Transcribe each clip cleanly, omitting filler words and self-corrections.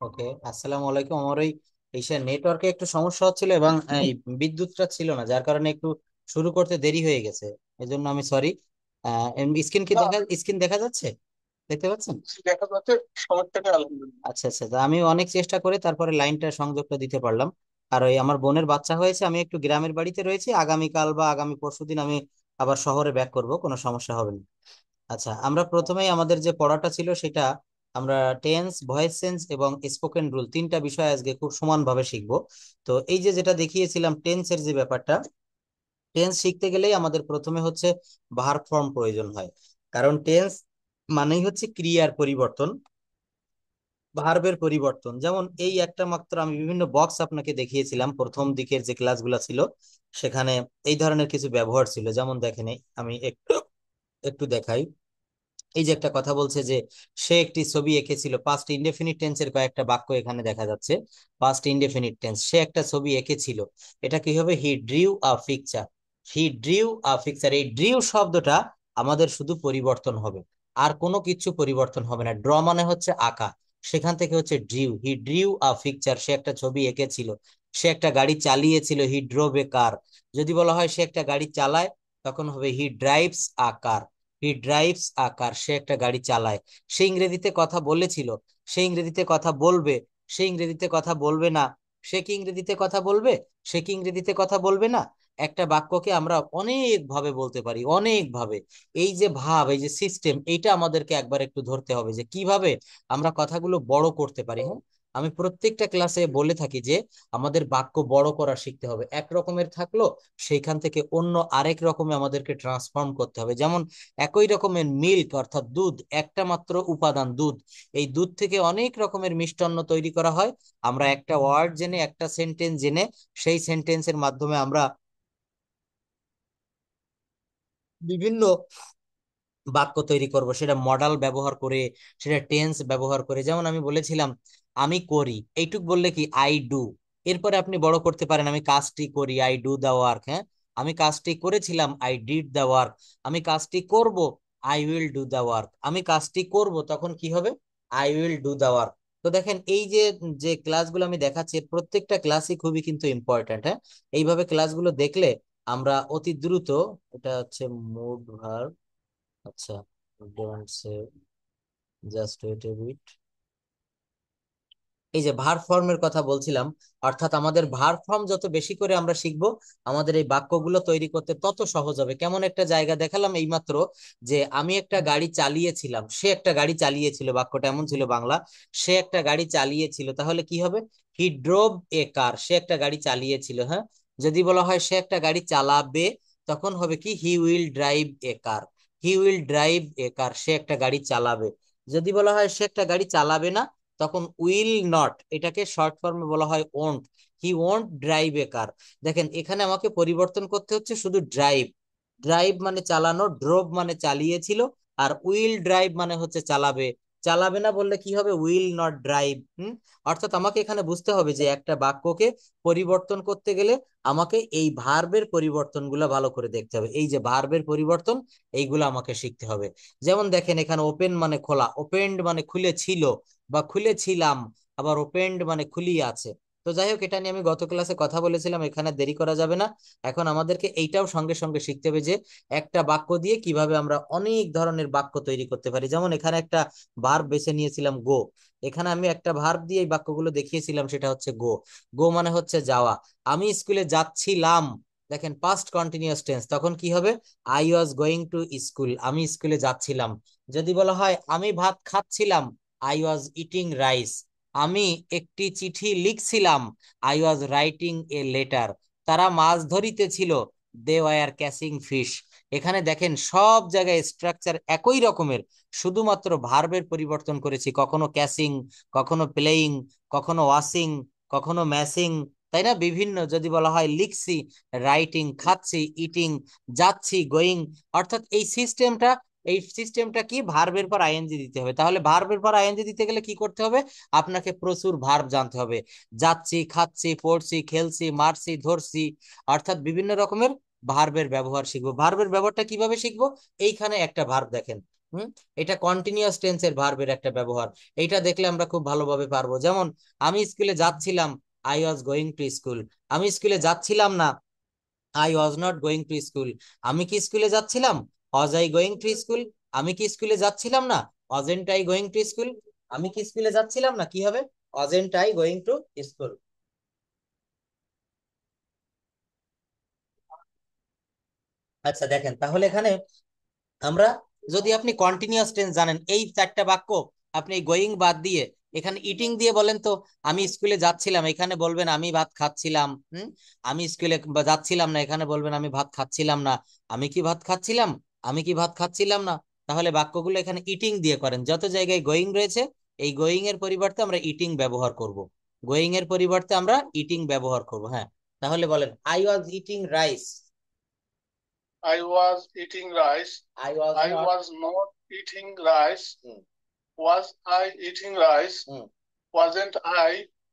ওকে, আসসালামু আলাইকুম। আমার ওই এইসব নেটওয়ার্কে একটু সমস্যা হচ্ছিল এবং বিদ্যুৎটা ছিল না, যার কারণে একটু শুরু করতে দেরি হয়ে গেছে। এজন্য আমি সরি। না, স্ক্রিন দেখা যাচ্ছে, দেখতে পাচ্ছেন? দেখা যাচ্ছে। সমস্যা নেই, আলহামদুলিল্লাহ। আচ্ছা আচ্ছা, তা আমি অনেক চেষ্টা করে তারপরে লাইনটা সংযোগটা দিতে পারলাম। আর ওই আমার বোনের বাচ্চা হয়েছে, আমি একটু গ্রামের বাড়িতে রয়েছি, আগামীকাল বা আগামী পরশুদিন আমি আবার শহরে ব্যাক করব, কোনো সমস্যা হবে না। আচ্ছা, আমরা প্রথমেই আমাদের যে পড়াটা ছিল সেটা আমরা টেন্স, ভয়েস চেঞ্জ এবং স্পোকেন রুল তিনটা বিষয় আজকে খুব সমানভাবে শিখবো। তো এই যে যেটা দেখিয়েছিলাম টেন্সের যে ব্যাপারটা, টেন্স শিখতে গেলেই আমাদের প্রথমে হচ্ছে ভার্ব ফর্ম প্রয়োজন হয়। কারণ টেন্স মানেই হচ্ছে ক্রিয়ার পরিবর্তন, ভার্বের পরিবর্তন। যেমন এই একটা মাত্র আমি বিভিন্ন বক্স আপনাকে দেখিয়েছিলাম প্রথম দিকের যে ক্লাসগুলো ছিল, সেখানে এই ধরনের কিছু ব্যবহার ছিল। যেমন দেখেন, আমি একটু একটু দেখাই। এই যে একটা কথা বলছে যে সে একটি ছবি এঁকেছিল, পাস্ট ইনডেফিনিট টেন্সের কয়েকটা বাক্য এখানে দেখা যাচ্ছে। পাস্ট ইনডেফিনিট টেন্স, সে একটা ছবি এঁকেছিল, এটা কি হবে? হি drew a picture. He drew a picture, এই ড্রিউ শব্দটা আমাদের শুধু পরিবর্তন হবে, আর কোনো কিছু পরিবর্তন হবে না। ড্র মানে হচ্ছে আঁকা, সেখান থেকে হচ্ছে drew. He drew a picture, সে একটা ছবি এঁকেছিল। সে একটা গাড়ি চালিয়েছিল, হি ড্রোভ এ কার। যদি বলা হয় সে একটা গাড়ি চালায়, তখন হবে হি ড্রাইভস আ কার। হি ড্রাইভস আ কার, সে একটা গাড়ি চালায়। সে ইংরেজিতে কথা বলেছিল, সে ইংরেজিতে কথা বলবে। সে ইংরেজিতে কথা বলবে না, সে কি ইংরেজিতে কথা বলবে? সে কি ইংরেজিতে কথা বলবে না। একটা বাক্যকে আমরা অনেক ভাবে বলতে পারি, অনেক ভাবে। এই যে ভাব, এই যে সিস্টেম, এইটা আমাদেরকে একবার একটু ধরতে হবে যে কিভাবে আমরা কথাগুলো বড় করতে পারি। হ্যাঁ, আমি প্রত্যেকটা ক্লাসে বলে থাকি যে আমাদের বাক্য বড় করা শিখতে হবে। এক রকমের থাকলো, সেইখান থেকে অন্য আরেক রকমে আমাদেরকে ট্রান্সফর্ম করতে হবে। যেমন একই রকমের মিল্ক অর্থাৎ দুধ, একটা মাত্র উপাদান দুধ, এই দুধ থেকে অনেক রকমের মিষ্টান্ন তৈরি করা হয়। আমরা একটা ওয়ার্ড জেনে, একটা সেন্টেন্স জেনে, সেই সেন্টেন্সের মাধ্যমে আমরা বিভিন্ন বাক্য তৈরি করব, সেটা মডাল ব্যবহার করে, সেটা টেন্স ব্যবহার করে। যেমন আমি বলেছিলাম আমি করি, এইটুক বললে কি আই ডু। এরপরে আপনি বড় করতে পারেন, আমি কাজটি করি, আই ডু দা ওয়ার্ক। হ্যাঁ, আমি কাজটি করেছিলাম, আই ডিড দা ওয়ার্ক। আমি কাজটি করব, I will do the work. আমি কাজটি করব, তখন কি হবে? I will do the work. তো দেখেন, এই যে যে ক্লাসগুলো আমি দেখাচ্ছি, এর প্রত্যেকটা ক্লাসই খুবই কিন্তু ইম্পর্ট্যান্ট। হ্যাঁ, এইভাবে ক্লাসগুলো দেখলে আমরা অতি দ্রুত, এটা হচ্ছে মুড ভার্ব। আচ্ছা, don't say, just wait a bit. এই যে ভার্ব ফর্মের কথা বলছিলাম, অর্থাৎ আমাদের ভার্ব ফর্ম যত বেশি করে আমরা শিখবো, আমাদের এই বাক্যগুলো তৈরি করতে তত সহজ হবে। কেমন একটা জায়গা দেখালাম এইমাত্র, যে আমি একটা গাড়ি চালিয়েছিলাম, সে একটা গাড়ি চালিয়েছিল, বাক্যটা এমন ছিল বাংলা। সে একটা গাড়ি চালিয়েছিল, তাহলে কি হবে? হি ড্রোভ এ কার, সে একটা গাড়ি চালিয়েছিল। হ্যাঁ, যদি বলা হয় সে একটা গাড়ি চালাবে, তখন হবে কি? He will drive a car. He will drive a car, সে একটা গাড়ি চালাবে। যদি বলা হয় সে একটা গাড়ি চালাবে না, তখন উইল নট, এটাকে শর্ট ফর্মে বলা হয় won't. He won't drive a কার। দেখেন, এখানে আমাকে পরিবর্তন করতে হচ্ছে শুধু ড্রাইভ। ড্রাইভ মানে চালানো, ড্রোভ মানে চালিয়েছিল, আর উইল ড্রাইভ মানে হচ্ছে চালাবে। চালাবে না বললে কি হবে? Will not drive. অর্থাৎ আমাকে এখানে বুঝতে হবে যে একটা বাক্যকে পরিবর্তন করতে গেলে আমাকে এই ভার্বের পরিবর্তনগুলো ভালো করে দেখতে হবে। এই যে ভার্বের পরিবর্তন, এইগুলো আমাকে শিখতে হবে। যেমন দেখেন, এখানে ওপেন মানে খোলা, ওপেন্ড মানে খুলেছিল বা খুলেছিলাম, আবার ওপেন্ড মানে খুলি আছে। তো যাই হোক, এটা নিয়ে আমি গত ক্লাসে কথা বলেছিলাম, এখানে দেরি করা যাবে না। এখন আমাদেরকে এইটাও সঙ্গে সঙ্গে শিখতে হবে যে একটা বাক্য দিয়ে কিভাবে আমরা অনেক ধরনের বাক্য তৈরি করতে পারি। যেমন এখানে একটা ভার্ব বেছে নিয়েছিলাম, গো। এখানে আমি একটা ভার্ব দিয়ে এই বাক্যগুলো দেখিয়েছিলাম, সেটা হচ্ছে গো। গো মানে হচ্ছে যাওয়া। আমি স্কুলে যাচ্ছিলাম, দেখেন পাস্ট কন্টিনিউয়াস টেন্স, তখন কি হবে? I was going to school, আমি স্কুলে যাচ্ছিলাম। যদি বলা হয় আমি ভাত খাচ্ছিলাম, আই ওয়াজ ইটিং রাইস। আমি একটি চিঠি লিখছিলাম, I was writing a letter. তারা মাছ ধরিতেছিল, দে ওয়ার ক্যাচিং ফিশ। এখানে দেখেন সব জায়গায় স্ট্রাকচার একই রকমের, শুধুমাত্র ভার্বের পরিবর্তন করেছি। কখনো ক্যাচিং, কখনো প্লেয়িং, কখনো ওয়াশিং, কখনো ম্যাচিং, তাই না? বিভিন্ন, যদি বলা হয় লিখছি, রাইটিং, খাচ্ছি, ইটিং, যাচ্ছি, গোয়িং। অর্থাৎ এই সিস্টেমটা কি? ভার্বের পর আইএনজি দিতে হবে। তাহলে ভার্বের পর আইএনজি দিতে গেলে কি করতে হবে? আপনাকে প্রচুর ভার্ব জানতে হবে। যাচ্ছি, খাচ্ছি, পড়ছি, খেলছি, মারছি, ধরছি, অর্থাৎ বিভিন্ন রকমের ভার্বের ব্যবহার শিখবো। ভার্বের ব্যবহারটা কিভাবে শিখবো? এইখানে একটা ভার্ব দেখেন, হুম, এটা কন্টিনিউয়াস টেন্সের ভার্বের একটা ব্যবহার। এইটা দেখলে আমরা খুব ভালোভাবে পারবো। যেমন আমি স্কুলে যাচ্ছিলাম, I was going to school. আমি স্কুলে যাচ্ছিলাম না, I was not going to school. আমি কি স্কুলে যাচ্ছিলাম, was I going to school. আমি কি স্কুলে যাচ্ছিলাম না, wasn't I going to school. আমি কি স্কুলে যাচ্ছিলাম না, কি হবে, wasn't I going to school. আচ্ছা দেখেন, তাহলে এখানে আমরা, যদি আপনি কন্টিনিউয়াস টেন্স জানেন, এই চারটা বাক্য আপনি গোয়িং বাদ দিয়ে এখানে ইটিং দিয়ে বলেন তো, আমি স্কুলে যাচ্ছিলাম, এখানে বলবেন আমি ভাত খাচ্ছিলাম। আমি স্কুলে যাচ্ছিলাম না, এখানে বলবেন আমি ভাত খাচ্ছিলাম না। আমি কি ভাত খাচ্ছিলাম, আমি কি ভাত খাচ্ছিলাম না। তাহলে বাক্যগুলো এখানে ইটিং দিয়ে করেন। যত জায়গায় গোয়িং রয়েছে, এই গোয়িং এর পরিবর্তে আমরা ইটিং ব্যবহার করব। গোয়িং এর পরিবর্তে আমরা ইটিং ব্যবহার করব। হ্যাঁ, তাহলে বলেন, I was eating rice. I was eating rice. I was I not. was not eating rice. Was I eating rice? Wasn't I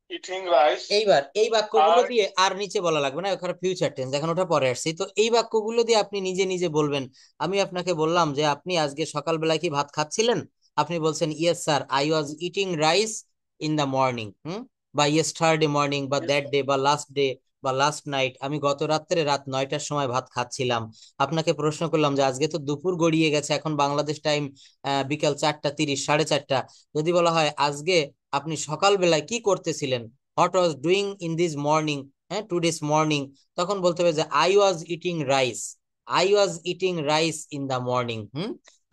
eating rice? এইবার এই বাক্যগুলো I দিয়ে আর নিচে বলা লাগবে না, ওখানে ফিউচার টেন্স, এখন ওটা পরে আসছি। তো এই বাক্যগুলো দিয়ে আপনি নিজে নিজে বলবেন। আমি আপনাকে বললাম যে আপনি আজকে সকালবেলায় কি ভাত খাচ্ছিলেন, আপনি বলছেন yes sir, I was eating rice in the morning. বা ইয়েস্টারডে মর্নিং, বা দ্যাট ডে, বা লাস্ট ডে, বা লাস্ট নাইট, আমি গত রাত্রে রাত 9টার সময় ভাত খাচ্ছিলাম। আপনাকে প্রশ্ন করলাম যে আজকে তো দুপুর গড়িয়ে গেছে, এখন বাংলাদেশ টাইম বিকাল 4:30, 4:30। যদি বলা হয় আজকে আপনি সকালবেলায় কি করতেছিলেন, what was doing in this morning, হ্যাঁ টুডেস মর্নিং, তখন বলতে হবে যে I was eating rice, I was eating rice in the morning.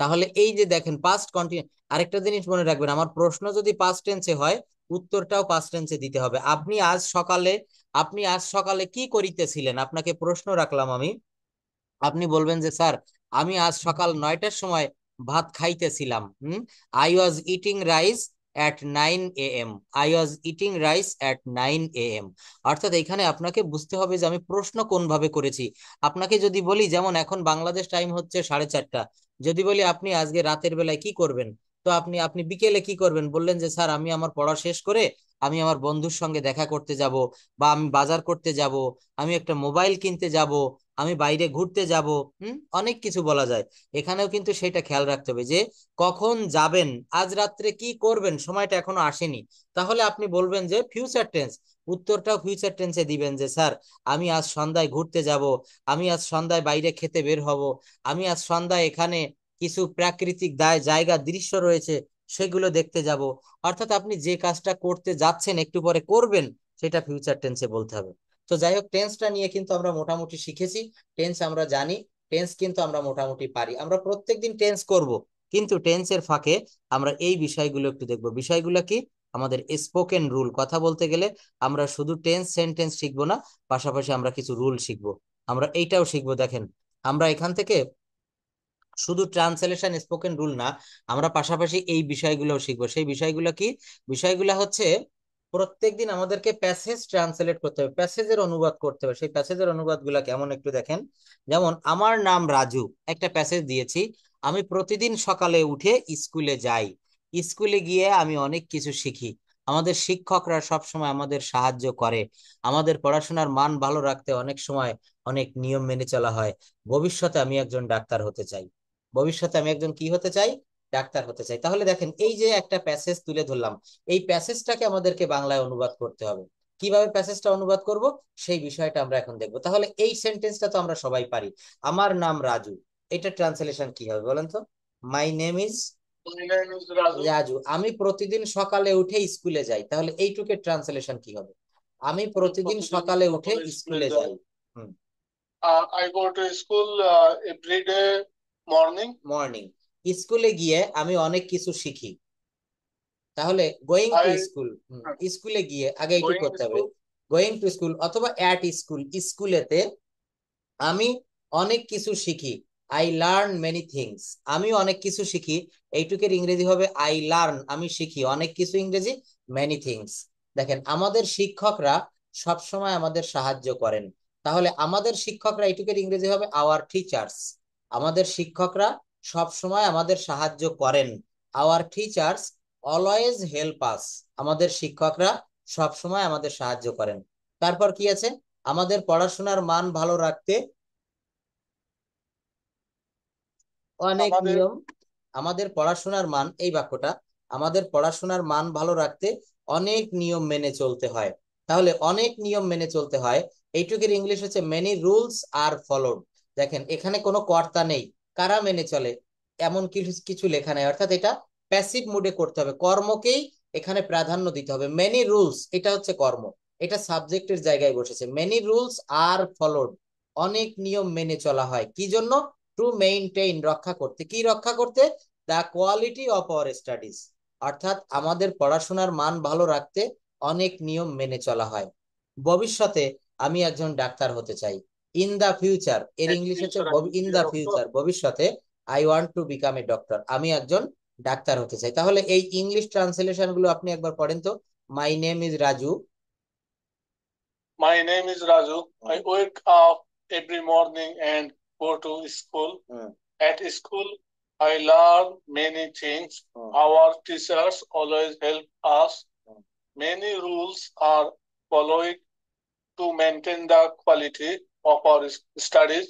তাহলে এই যে দেখেন পাস্ট কন্টিনিউ। আরেকটা জিনিস মনে রাখবেন, আমার প্রশ্ন যদি পাস্ট টেন্সে হয়, উত্তরটাও পাস্ট টেন্সে দিতে হবে। আপনি আজ সকালে কি করিতেছিলেন, আপনাকে প্রশ্ন রাখলাম আমি, আপনি বলবেন যে স্যার আমি আজ সকাল 9টার সময় ভাত খাইতেছিলাম। I was eating rice at 9 AM। I was eating rice at 9 AM। অর্থাৎ এখানে আপনাকে বুঝতে হবে যে আমি প্রশ্ন কোন ভাবে করেছি। আপনাকে যদি বলি, যেমন এখন বাংলাদেশ টাইম হচ্ছে 4:30, যদি বলি আপনি আজকে রাতের বেলায় কি করবেন, তো আপনি আপনি বিকেলে কি করবেন, বললেন যে স্যার আমি আমার পড়া শেষ করে আমি আমার বন্ধুর সঙ্গে দেখা করতে যাব, বা আমি বাজার করতে যাব, আমি একটা মোবাইল কিনতে যাব, আমি বাইরে ঘুরতে যাব। অনেক কিছু বলা যায়। এখানেও কিন্তু সেটা খেয়াল রাখতে হবে যে কখন যাবেন, আজ রাত্রে কি করবেন, সময়টা এখনো আসেনি। তাহলে আপনি বলবেন যে ফিউচার টেন্স, উত্তরটাও ফিউচার টেন্সে দিবেন যে স্যার আমি আজ সন্ধ্যায় ঘুরতে যাব, আমি আজ সন্ধ্যায় বাইরে খেতে বের হব, আমি আজ সন্ধ্যায় এখানে কিছু প্রাকৃতিক জায়গা দৃশ্য রয়েছে, সেগুলো দেখতে যাব। অর্থাৎ আপনি যে কাজটা করতে যাচ্ছেন একটু পরে করবেন, সেটা ফিউচার টেন্সে বলতে হবে। তো যাই হোক, টেন্সটা নিয়ে কিন্তু আমরা মোটামুটি শিখেছি। টেন্স আমরা জানি, টেন্স কিন্তু আমরা মোটামুটি পারি। আমরা প্রত্যেকদিন টেন্স করব, কিন্তু টেন্সের ফাঁকে আমরা এই বিষয়গুলো একটু দেখব। বিষয়গুলো কি, আমাদের স্পোকেন রুল। কথা বলতে গেলে আমরা শুধু টেন্স সেন্টেন্স শিখবো না, পাশাপাশি আমরা কিছু রুল শিখবো। আমরা এইটাও শিখবো। দেখেন, আমরা এখান থেকে শুধু ট্রান্সলেশন স্পোকেন রুল না, আমরা পাশাপাশি এই বিষয়গুলো শিখবো। সেই বিষয়গুলো কি, বিষয়গুলো হচ্ছে প্রত্যেকদিন আমাদেরকে প্যাসেজ ট্রান্সলেট করতে হবে, প্যাসেজের অনুবাদ করতে হবে। সেই প্যাসেজের অনুবাদ গুলা কেমন একটু দেখেন। যেমন আমার নাম রাজু, একটা প্যাসেজ দিয়েছি, আমি প্রতিদিন সকালে উঠে স্কুলে যাই, স্কুলে গিয়ে আমি অনেক কিছু শিখি, আমাদের শিক্ষকরা সব সময় আমাদের সাহায্য করে, আমাদের পড়াশোনার মান ভালো রাখতে অনেক সময় অনেক নিয়ম মেনে চলা হয়, ভবিষ্যতে আমি একজন ডাক্তার হতে চাই। ভবিষ্যতে আমি একজন কি হতে চাই, ডাক্তার হতে চাই। তাহলে দেখেন, এই যে একটা প্যাসেজ তুলে ধরলাম, এই প্যাসেজটাকে আমাদেরকে বাংলায় অনুবাদ করতে হবে। কিভাবে প্যাসেজটা অনুবাদ করব, সেই বিষয়টা আমরা এখন দেখবো। তাহলে এই সেন্টেন্সটা তো আমরা সবাই পারি, আমার নাম রাজু। এটা ট্রান্সলেশন কি হবে বলেন তো, my name is my name is Raju. Raju, আমি প্রতিদিন সকালে উঠে স্কুলে যাই। তাহলে এইটুকের ট্রান্সলেশন কি হবে, আমি আমি প্রতিদিন প্রতিদিন সকালে উঠে সকালে স্কুলে স্কুলে যাই। যাই। হুম, I go to school every day morning. Morning, স্কুলে গিয়ে আমি অনেক কিছু শিখি। তাহলে গোয়িং টু I স্কুল, স্কুলে গিয়ে আগে এইটুকু going করতে হবে, school. গোয়িং টু স্কুল অথবা অ্যাট স্কুল, স্কুলেতে আমি অনেক কিছু শিখি। আই লার্ন মেনি থিংস, আমি অনেক কিছু শিখি। এইটুকের ইংরেজি হবে আই লার্ন, আমি শিখি অনেক কিছু, ইংরেজি মেনি থিংস। দেখেন, আমাদের শিক্ষকরা সব সময় আমাদের সাহায্য করেন। তাহলে আমাদের শিক্ষকরা, এইটুকের ইংরেজি হবে আওয়ার টিচার্স। আমাদের শিক্ষকরা সব সময় আমাদের সাহায্য করেন। Our teachers always help us, আমাদের শিক্ষকরা সব সময় আমাদের সাহায্য করেন। তারপর কি আছে, আমাদের পড়াশোনার মান ভালো রাখতে অনেক আমাদের নিয়ম, আমাদের পড়াশোনার মান, এই বাক্যটা, আমাদের পড়াশোনার মান ভালো রাখতে অনেক নিয়ম মেনে চলতে হয়। তাহলে অনেক নিয়ম মেনে চলতে হয়, এইটুকের ইংলিশ হচ্ছে মেনি রুলস আর ফলোড। দেখেন এখানে কোনো কর্তা নেই, কারা মেনে চলে এমন কিছু কিছু লেখা নেই, অর্থাৎ এটা প্যাসিভ মুডে করতে হবে, কর্মকেই এখানে প্রাধান্য দিতে হবে। মেনি রুলস এটা হচ্ছে কর্ম, এটা সাবজেক্টের জায়গায় বসেছে। মেনি রুলস আর ফলোড, অনেক নিয়ম মেনে চলা হয়, কি জন্য? টু মেইনটেইন, রক্ষা করতে। কি রক্ষা করতে? The quality of our studies, অর্থাৎ আমাদের পড়াশোনার মান ভালো রাখতে অনেক নিয়ম মেনে চলা হয়। ভবিষ্যতে আমি একজন ডাক্তার হতে চাই। ইন দা ফিউচার এর In ইংলিশ হচ্ছে future, I will in be a the doctor. Future, ভবিষ্যতে I want to become a doctor, আমি একজন ডাক্তার হতে চাই। তাহলে এই ইংলিশ ট্রান্সলেশন গুলো আপনি একবার পড়েন তো। My name is Raju. My name is Raju. I wake up every morning and go to school. At school, I learn many things. Our teachers always help us. Many rules are followed to maintain the quality of our studies.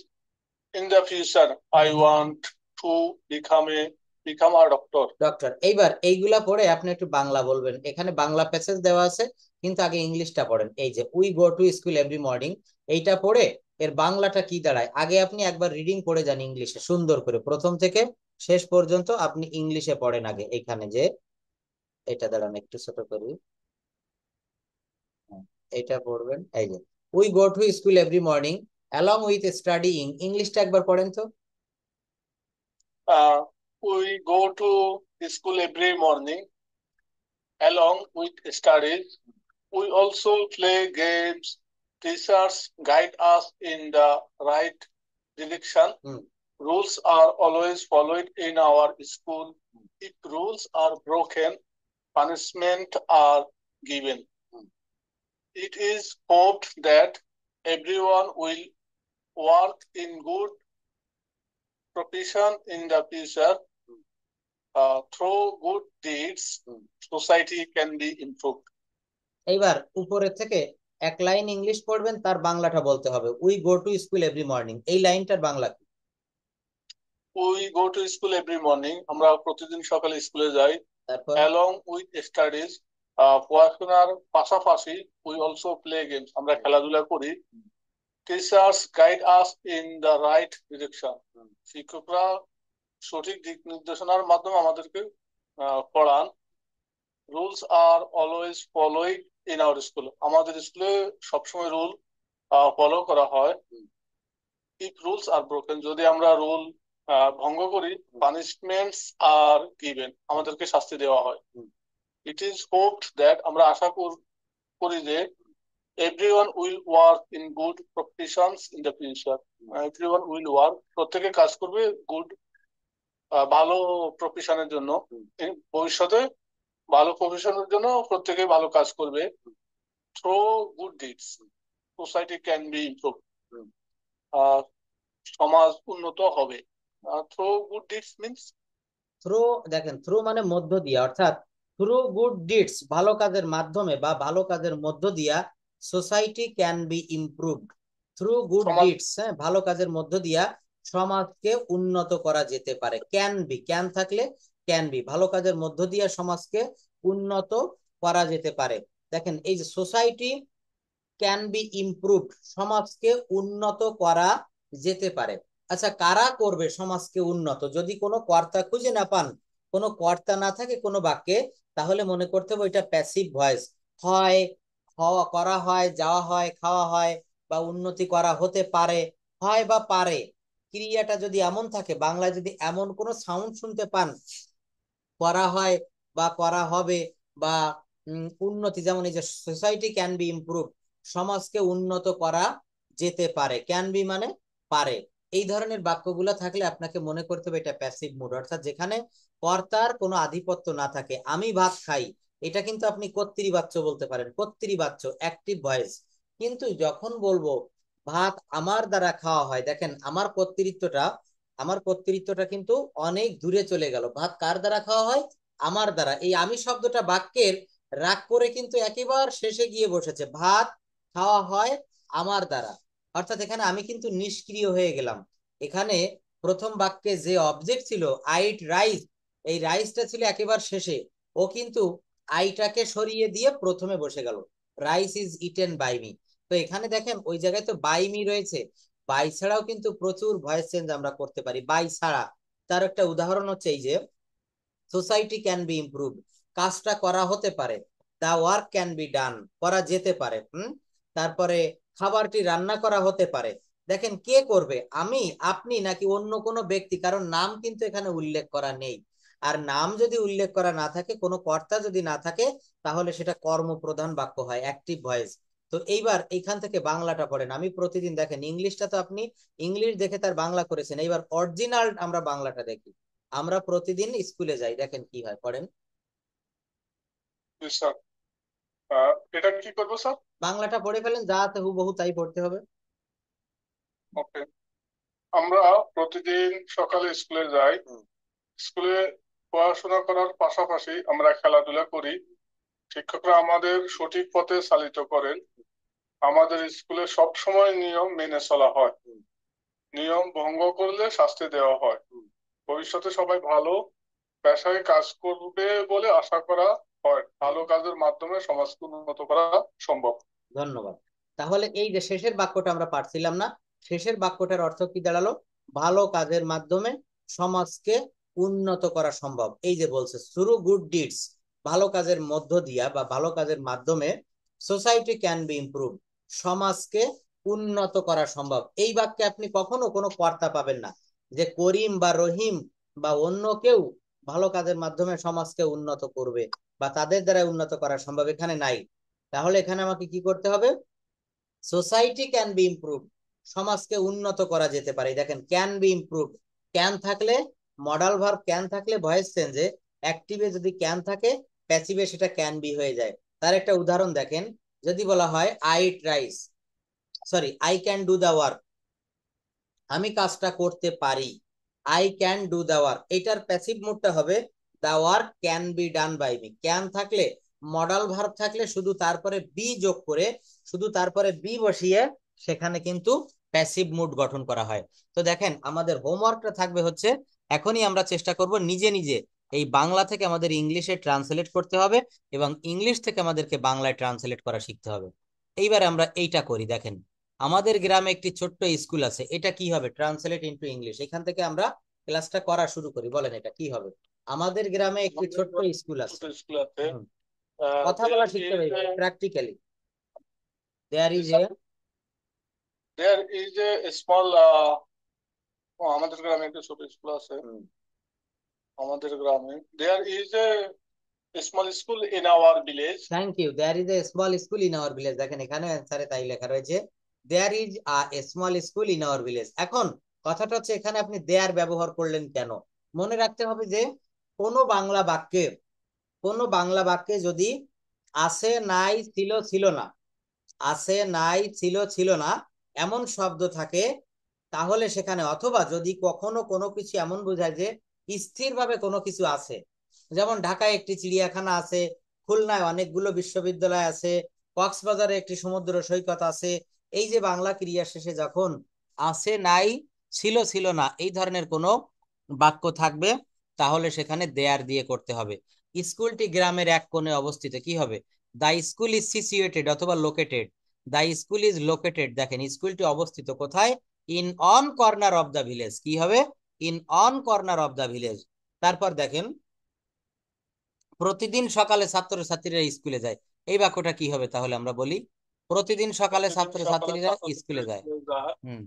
In the future, I want to become a doctor. Doctor, এইবার এইগুলা পড়ে আপনি একটু বাংলা বলবেন। এখানে Bangla passage দেওয়া আছে, কিন্তু আগে ইংলিশটা পড়েন। এই যে we go to school every morning, এইটা পড়ে এর বাংলাটা কি দাঁড়ায় আগে আপনি একবার রিডিং করে যান ইংলিশে, সুন্দর করে প্রথম থেকে শেষ পর্যন্ত আপনি ইংলিশে পড়েন আগে। এখানে যে এটা দাঁড়ান একটু ছোট করি, হ্যাঁ, এটা পড়বেন। এই যে we go to school every morning along with studying, ইংলিশটা একবার পড়েন তো। We go to school every morning along with studies. We also play games. Teachers guide us in the right direction. Rules are always followed in our school. If rules are broken, punishment are given. It is hoped that everyone will work in good profession in the future. Through good deeds, society can be improved. এইবার উপরের থেকে এক line English পড়বেন, তার বাংলাটা বলতে হবে। We go to school every morning, এই লাইনটার বাংলা কি? We go to school every morning. আমরা প্রতিদিন সকালে স্কুলে যাই। তারপর Along with studies, পড়াশোনার পাশাপাশি we also play games. আমরা খেলাধুলা করি। Teachers guide us in the right direction. শিক্ষকরা সঠিক দিক নির্দেশনার মাধ্যমে আমাদেরকে পড়ান। Rules are always followed in our school. আমাদের স্কুলে সবসময় রুল ফলো করা হয়। If rules are broken, যদি আমরা রুল ভঙ্গ করি, পানিশমেন্টস আর গিভেন, আমাদেরকে শাস্তি দেওয়া হয়। It is hoped that, আমরা আশা করি যে everyone will work in good professions in the future. Everyone will work, প্রত্যেকে কাজ করবে গুড, ভালো প্রফেশনের জন্য। ভবিষ্যতে ভালো প্রফেশনের জন্য প্রত্যেকে ভালো কাজ করবে। Through good deeds, society can be improved. সমাজ উন্নত হবে। Through good deeds means, through, দেখেন থ্রু মানে মধ্য দিয়া, অর্থাৎ থ্রু গুড ডিডস, ভালো কাজের মাধ্যমে বা ভালো কাজের মধ্য দিয়া society can be improved. Through good deeds, হ্যাঁ, ভালো কাজের মধ্য দিয়া সমাজকে উন্নত করা যেতে পারে। ক্যান বি, ক্যান থাকলে ক্যান বি, ভালো কাজের মধ্য দিয়া সমাজকে উন্নত করা যেতে পারে। দেখেন এই যে সোসাইটি ক্যান বি ইমপ্রুভড, সমাজকে উন্নত করা যেতে পারে। আচ্ছা, কারা করবে সমাজকে উন্নত? যদি কোনো কর্তা খুঁজে না পান, কোনো কর্তা না থাকে কোনো বাক্যে, তাহলে মনে করতে হবে এটা প্যাসিভ ভয়েস। হয়, হওয়া, করা হয়, যাওয়া হয়, খাওয়া হয়, বা উন্নতি করা হতে পারে, হয় বা পারে। ক্রিয়াটা যদি এমন থাকে, বাংলায় যদি এমন কোনো সাউন্ড শুনতে পান, করা হয় বা করা হবে, বা উন্নতি, যেমন এই যে সোসাইটি ক্যান বি ইমপ্রুভ, সমাজকে উন্নত করা যেতে পারে, ক্যান বি মানে পারে, এই ধরনের বাক্যগুলো থাকলে আপনাকে মনে করতে হবে এটা প্যাসিভ মুড, অর্থাৎ যেখানে কর্তার কোনো আধিপত্য না থাকে। আমি ভাত খাই, এটা কিন্তু আপনি কর্তৃবাচ্য বলতে পারেন, কর্তৃবাচ্য অ্যাক্টিভ ভয়েস। কিন্তু যখন বলবো ভাত আমার দ্বারা খাওয়া হয়, দেখেন আমার কর্তৃত্বটা কিন্তু অনেক দূরে চলে গেল। ভাত কার দ্বারা খাওয়া হয়? আমার দ্বারা। এই আমি শব্দটা বাক্যের রাগ করে কিন্তু একেবারে শেষে গিয়ে বসেছে, ভাত খাওয়া হয় আমার দ্বারা, অর্থাৎ এখানে আমি কিন্তু নিষ্ক্রিয় হয়ে গেলাম। এখানে প্রথম বাক্যে যে অবজেক্ট ছিল আই ইট রাইস, এই রাইসটা ছিল একেবারে শেষে, ও কিন্তু আইটাকে সরিয়ে দিয়ে প্রথমে বসে গেল, rice is eaten by me. তো এখানে দেখেন ওই জায়গায় তো বাই মি রয়েছে, বাই ছাড়াও কিন্তু প্রচুর ভয়েস চেঞ্জ আমরা করতে পারি বাই ছাড়া। তার একটা উদাহরণ হচ্ছে এই যে সোসাইটি ক্যান বি ইমপ্রুভ, কাজটা করা হতে পারে, the work can be done, করা যেতে পারে। তারপরে খাবারটি রান্না করা হতে পারে। দেখেন কে করবে, আমি, আপনি, নাকি অন্য কোনো ব্যক্তি, কারণ নাম কিন্তু এখানে উল্লেখ করা নেই। আর নাম যদি উল্লেখ করা না থাকে, কোনো কর্তা যদি না থাকে, তাহলে সেটা কর্মপ্রধান বাক্য হয়, অ্যাক্টিভ ভয়েস। তো এইবার এইখান থেকে বাংলাটা পড়েন। আমি প্রতিদিন, দেখেন ইংলিশটা তো আপনি ইংলিশ দেখে তার বাংলা করেছেন, এইবার অরিজিনাল আমরা বাংলাটা দেখি। আমরা প্রতিদিন স্কুলে যাই, দেখেন কি হয়, পড়েন। স্যার এটা কি করবো স্যার? বাংলাটা পড়ে ফেলেন, যা আছে হুবহু তাই পড়তে হবে। ওকে। আমরা প্রতিদিন সকালে স্কুলে যাই। স্কুলে পড়াশোনা করার পাশাপাশি আমরা খেলাধুলা করি। শিক্ষকরা আমাদের সঠিক পথে চালিত করেন। আমাদের স্কুলে সব সময় নিয়ম মেনে চলা হয়। নিয়ম ভঙ্গ করলে শাস্তি দেওয়া হয়। ভবিষ্যতে সবাই ভালো পেশায় কাজ করবে বলে আশা করা হয়। ভালো কাজের মাধ্যমে সমাজকে উন্নত করা সম্ভব। ধন্যবাদ। তাহলে এই যে শেষের বাক্যটা আমরা পারছিলাম না, শেষের বাক্যটার অর্থ কি দাঁড়ালো? ভালো কাজের মাধ্যমে সমাজকে উন্নত করা সম্ভব। এই যে বলছে থ্রু গুড ডিডস, ভালো কাজের মধ্য দিয়া বা ভালো কাজের মাধ্যমে সোসাইটি ক্যান বি ইমপ্রুভ, সমাজকে উন্নত করা সম্ভব। এই বাক্যে আপনি কখনো কোনো কর্তা পাবেন না, যে করিম বা রহিম বা অন্য কেউ ভালো কাজের মাধ্যমে সমাজকে উন্নত করবে বা তাদের দ্বারা উন্নত করা সম্ভব, এখানে নাই। তাহলে এখানে আমাকে কি করতে হবে? সোসাইটি ক্যান বি ইমপ্রুভ, সমাজকে উন্নত করা যেতে পারে। দেখেন ক্যান বি ইমপ্রুভ, ক্যান থাকলে, মডাল ভার্ব ক্যান থাকলে ভয়েস চেঞ্জে, অ্যাক্টিভে যদি ক্যান থাকে, প্যাসিভে সেটা ক্যান বি হয়ে যায়। তার একটা উদাহরণ দেখেন, যদি বলা হয় I tries, sorry I can do the work, আমি কাজটা করতে পারি, I can do the work, এটার প্যাসিভ মুডটা হবে the work can be done by me. Can থাকলে, মডাল ভার্ব থাকলে শুধু তারপরে বি যোগ করে, শুধু তারপরে বি বসিয়ে সেখানে কিন্তু প্যাসিভ মুড গঠন করা হয়। তো দেখেন আমাদের হোমওয়ার্কটা থাকবে হচ্ছে, এখনই আমরা চেষ্টা করব নিজে নিজে এই বাংলা থেকে আমাদের ইংলিশে ট্রান্সলেট করতে হবে এবং ইংলিশ থেকে আমাদেরকে বাংলায় ট্রান্সলেট করা শিখতে হবে। এইবার আমরা এইটা করি, দেখেন আমাদের গ্রামে একটি ছোট্ট স্কুল আছে, এটা কি হবে? Translate into English. এখান থেকে আমরা ক্লাসটা করা শুরু করি, বলেন এটা কি হবে? আমাদের গ্রামে একটি ছোট্ট স্কুল আছে। স্কুল আছে। কথা বলা শিখতে হবে practically. There is a, there is a small, আমাদের গ্রামে একটা ছোট স্কুল আছে। আমাদের গ্রামে there is a small school in our village. Thank you, there is a small school in our village. দেখেন এখানে অ্যান্সারে তাই লেখা রয়েছে, there is a small school in our village. এখন কথাটা হচ্ছে এখানে আপনি দেয়ার ব্যবহার করলেন কেন? মনে রাখতে হবে যে কোনো বাংলা বাক্যে, কোনো বাংলা বাক্যে যদি আছে নাই ছিল ছিল না, আছে নাই ছিল ছিল না এমন শব্দ থাকে, তাহলে সেখানে, অথবা যদি কখনো কোনো কিছু এমন বোঝায় যে স্থিরভাবে কোনো কিছু আছে, যেমন ঢাকায় একটি চিড়িয়াখানা আছে, খুলনায় অনেকগুলো বিশ্ববিদ্যালয় আছে, কক্সবাজারে একটি সমুদ্র সৈকত আছে, এই যে বাংলা ক্রিয়া শেষে যখন আছে নাই ছিল ছিল না এই ধরনের কোনো বাক্য থাকবে, তাহলে সেখানে দেয়ার দিয়ে করতে হবে। স্কুলটি গ্রামের এক কোণে অবস্থিত, কি হবে? দা স্কুল ইজ সিচুয়েটেড অথবা located, the school is located. দেখেন স্কুলটি অবস্থিত কোথায়? In on corner of the village, কি হবে? In on corner of the village. তারপর দেখেন প্রতিদিন সকালে ছাত্রছাত্রীরা স্কুলে যায়, এই বাক্যটা কি হবে তাহলে? আমরা বলি প্রতিদিন সকালে প্রতিদিন সকালে ছাত্রছাত্রীরা স্কুলে ছাত্রছাত্রীরা যায়। স্কুলে যায়। Hmm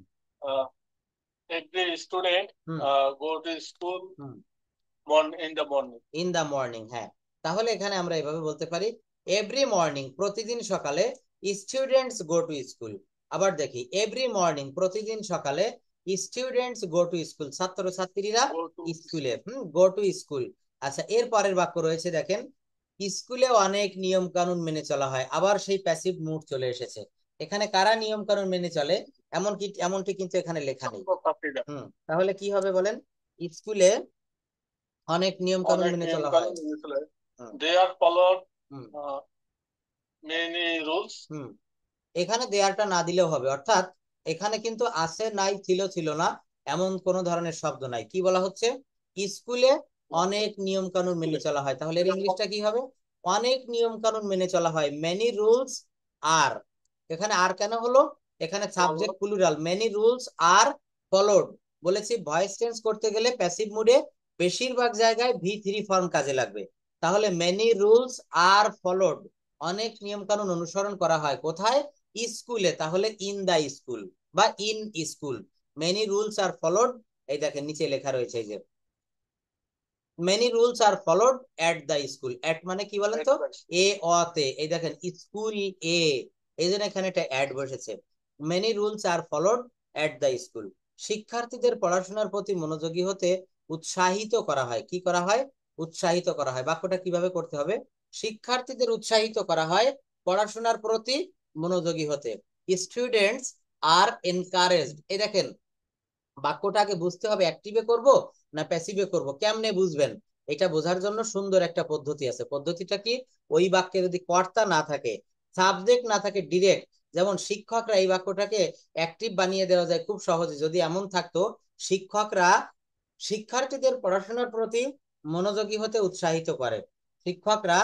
every student hmm go to school hmm in the morning. In the morning, হ্যাঁ। তাহলে এখানে আমরা এভাবে বলতে পারি এভরি মর্নিং, প্রতিদিন সকালে স্টুডেন্টস গো টু স্কুল। আবার দেখি এভরি মর্নিং, প্রতিদিন সকালে স্টুডেন্টস গো টু স্কুল, ছাত্রছাত্রীরা গো টু স্কুলে, গো টু স্কুল। আচ্ছা এর পরের বাক্য রয়েছে দেখেন, স্কুলে অনেক নিয়ম কানুন মেনে চলা হয়, আবার সেই প্যাসিভ মুড চলে এসেছে। এখানে কারা নিয়ম কানুন মেনে চলে এমনটি কিন্তু এখানে লেখা নেই। ছাত্রছাত্রীরা তাহলে কি হবে বলেন? স্কুলে অনেক নিয়ম কানুন অনেক মেনে নিয়ম চলা হয়। কানুন মেনে চলে। Hmm they are followed hmm many rules. Hmm এখানে দেয়ারটা না দিলেও হবে, অর্থাৎ এখানে কিন্তু আছে নাই ছিল ছিল না এমন কোন ধরনের শব্দ নাই। কি বলা হচ্ছে? স্কুলে অনেক নিয়ম কানুন মেনে চলা হয়, তাহলে এর ইংলিশটা কি হবে? অনেক নিয়ম কানুন মেনে চলা হয়, মেনি রুলস আর। এখানে আর কেন হলো? এখানে subject plural, many rules are followed. বলেছি ভয়েস টেন্স করতে গেলে প্যাসিভ মুডে বেশিরভাগ জায়গায় V3 ফর্ম কাজে লাগবে। তাহলে মেনি রুলস আর ফলোড, অনেক নিয়ম কানুন অনুসরণ করা হয় কোথায়? স্কুলে, তাহলে ইন দা স্কুল বা in school. Many rules are followed, এই দেখেন নিচে লেখা রয়েছে এই যে many rules are followed at the school. At মানে কি বলেন তো? এ অতে, এই দেখেন স্কুল এ, এই জন্য এখানে একটা অ্যাড বসেছে। Many rules are followed at the school. শিক্ষার্থীদের পড়াশোনার প্রতি মনোযোগী হতে উৎসাহিত করা হয়। কি করা হয়? উৎসাহিত করা হয়। বাক্যটা কিভাবে করতে হবে? শিক্ষার্থীদের উৎসাহিত করা হয় পড়াশোনার প্রতি মনোযোগী হতে। স্টুডেন্টস আর এনকারেজড, এই দেখেন বাক্যটাকে বুঝতে হবে অ্যাক্টিভে করব না প্যাসিভে করব। কেমনে বুঝবেন? এটা বোঝার জন্য সুন্দর একটা পদ্ধতি আছে। পদ্ধতিটা কি? ওই বাক্যে যদি কর্তা না থাকে, সাবজেক্ট না থাকে ডিরেক্ট, যেমন শিক্ষকরা, এই বাক্যটাকে অ্যাক্টিভ বানিয়ে দেওয়া যায় খুব সহজে। যদি এমন থাকতো, শিক্ষকরা শিক্ষার্থীদের পড়াশোনার প্রতি মনোযোগী হতে উৎসাহিত করে। শিক্ষকরা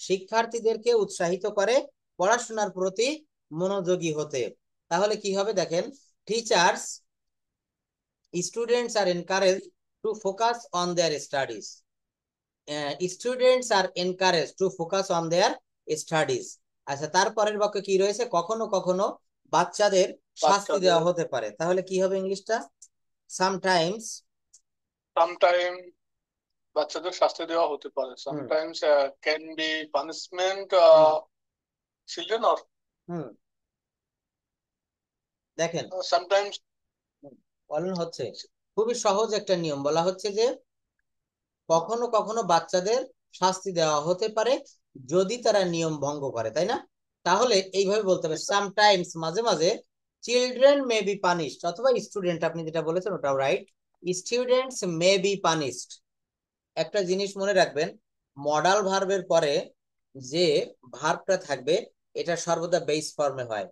শিক্ষার্থীদেরকে উৎসাহিত করে পড়াশোনার প্রতি মনোযোগী হতে। তাহলে কি হবে দেখেন, teachers students are encouraged to focus on their studies. Students are encouraged to focus on their studies. আচ্ছা, তারপরের বাক্য কি রয়েছে? কখনো কখনো বাচ্চাদের শাস্তি দেওয়া হতে পারে। তাহলে কি হবে ইংলিশটা? সামটাইমস, সামটাইম বাচ্চাদের শাস্তি দেওয়া হতে পারে, sometimes can be punishment children or. দেখেন সামটাইমস বলেন হচ্ছে খুবই সহজ একটা নিয়ম বলা হচ্ছে যে কখনো কখনো বাচ্চাদের শাস্তি দেওয়া হতে পারে যদি তারা নিয়ম ভঙ্গ করে, তাই না? তাহলে এইভাবে বলতে হবে, সামটাইমস মাঝে মাঝে, চিলড্রেন মে বি পানিশড, অথবা স্টুডেন্ট, আপনি যেটা বলেছেন ওটাও right, students May be punished. একটা জিনিস মনে রাখবেন, মডাল ভার্বের পরে যে ভার্বটা থাকবে এটা সর্বদা বেস ফর্মে হয়।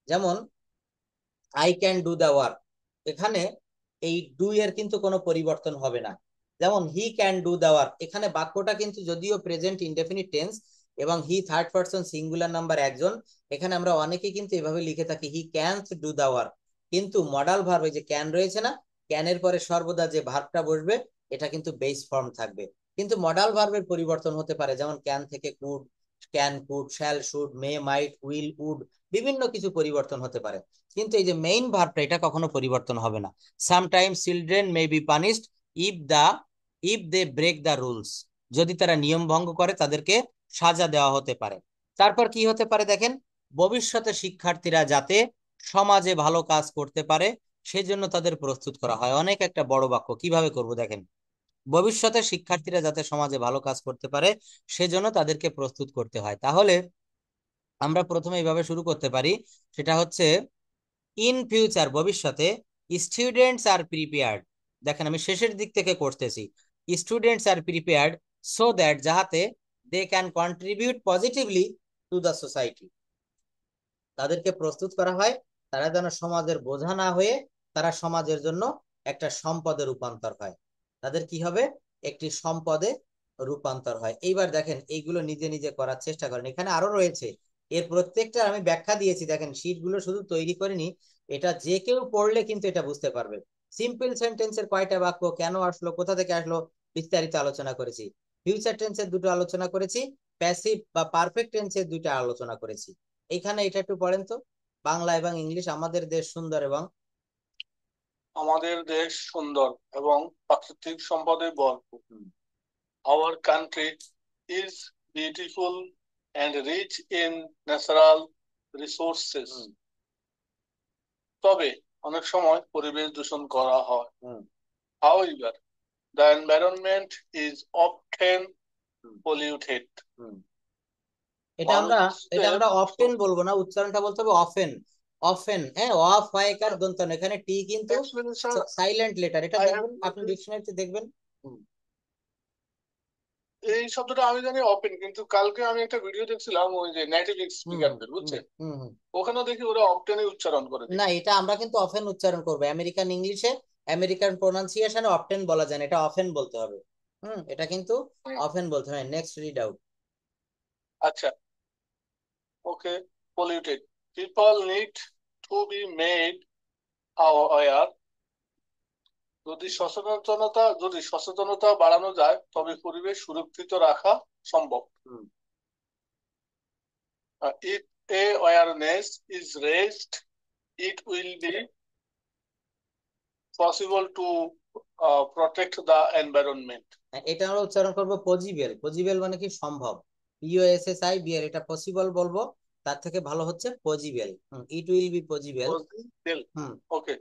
যেমন I can do the work, এখানে এই ডু এর কিন্তু কোনো পরিবর্তন হবে না। যেমন he can do the work, এখানে বাক্যটা কিন্তু যদিও প্রেজেন্ট ইনডেফিনিট টেন্স এবং he third person singular number একজন, এখানে আমরা অনেকেই কিন্তু এভাবে লিখে থাকি হি ক্যানস ডু দ্য ওয়ার্ক। কিন্তু মডাল ভার্ব যে ক্যান রয়েছে না, ক্যানের পরে সর্বদা যে ভার্বটা বসবে এটা কিন্তু বেস ফর্ম থাকবে। কিন্তু মডাল ভার্বের পরিবর্তন হতে পারে, যেমন ক্যান থেকে could, can could, shall should, may might will would, বিভিন্ন কিছু পরিবর্তন হতে পারে। কিন্তু এই যে মেইন ভার্বটা এটা কখনো পরিবর্তন হবে না। Sometimes children may be punished if they break the rules, যদি তারা নিয়ম ভঙ্গ করে তাদেরকে সাজা দেওয়া হতে পারে। তারপর কি হতে পারে দেখেন, ভবিষ্যতে শিক্ষার্থীরা যাতে সমাজে ভালো কাজ করতে পারে সেজন্য তাদের প্রস্তুত করা হয়। অনেক একটা বড় বাক্য, কিভাবে করব দেখেন, ভবিষ্যতে শিক্ষার্থীরা যাতে সমাজে ভালো কাজ করতে পারে সেজন্য তাদেরকে প্রস্তুত করতে হয়। তাহলে আমরা প্রথমে এইভাবে শুরু করতে পারি, সেটা হচ্ছে ইন ফিউচার, ভবিষ্যতে, স্টুডেন্টস আর প্রিপেয়ার্ড। দেখেন আমি শেষের দিক থেকে করতেছি, students are prepared so that, যাহাতে they can contribute positively to the society, তাদেরকে প্রস্তুত করা হয় তারা যেন সমাজের বোঝা না হয়ে তারা সমাজের জন্য একটা সম্পদে রূপান্তর হয়। তাদের কি হবে? একটি সম্পদে রূপান্তর হয়। এইবার দেখেন এইগুলো নিজে নিজে করার চেষ্টা করেন, এখানে আরো রয়েছে, এর প্রত্যেকটা আমি ব্যাখ্যা দিয়েছি। দেখেন শীটগুলো শুধু তৈরি করিনি, এটা যে কেউ পড়লে কিন্তু এটা বুঝতে পারবে। সিম্পল সেন্টেন্সের কয়টা বাক্য, কেন আসলো, কোথা থেকে আসলো, বিস্তারিত আলোচনা করেছি। ফিউচার টেন্সের দুটো আলোচনা করেছি, প্যাসিভ বা পারফেক্ট টেন্সের দুইটা আলোচনা করেছি। এখানে এটা একটু পড়েন তো, বাংলা এবং ইংলিশ। আমাদের দেশ সুন্দর এবং আমাদের দেশ সুন্দর এবং প্রাকৃতিক সম্পদে ভরপুর। Our country is beautiful and rich in natural resources. তবে অনেক সময় পরিবেশ দূষণ করা হয়। However, the environment is often polluted. এটা আমরা অফটেন বলবো না, উচ্চারণটা বলতে হবে অফেন। অফেন, হ্যাঁ, অফ হয় কার দন্ত না, এখানে টি কিন্তু সাইলেন্ট লেটার। এটা দেখবেন আপনি ডিকশনারিতে দেখবেন। এই শব্দটা আমি জানি ওপেন, কিন্তু কালকে আমি একটা ভিডিও দেখছিলাম ওই যে নেটিভ স্পিকারদের, বুঝছেন, ওখানে দেখি ওরা অপটেনই উচ্চারণ করে। না, এটা আমরা কিন্তু অফেন উচ্চারণ করবো। আমেরিকান ইংলিশে, আমেরিকান প্রোনাউন্সিয়েশনে অফটেন বলা যায় না, এটা অফেন বলতে হবে। এটা কিন্তু অফেন বলতে হয়। Next read out. আচ্ছা, okay. Polluted, people need to be made aware। যদি সচেতনতা বাড়ানো যায় তবে পরিবেশ সুরক্ষিত রাখা সম্ভব। If awareness is raised, it will be possible to protect the environment. এটা আমরা উচ্চারণ করব পজিবেল। পজিবেল মানে কি সম্ভব, পিওএসএসআই বিএল, এটা পসিবল বলবো, তার থেকে ভালো হচ্ছে possible. It will be possible. Possible, okay,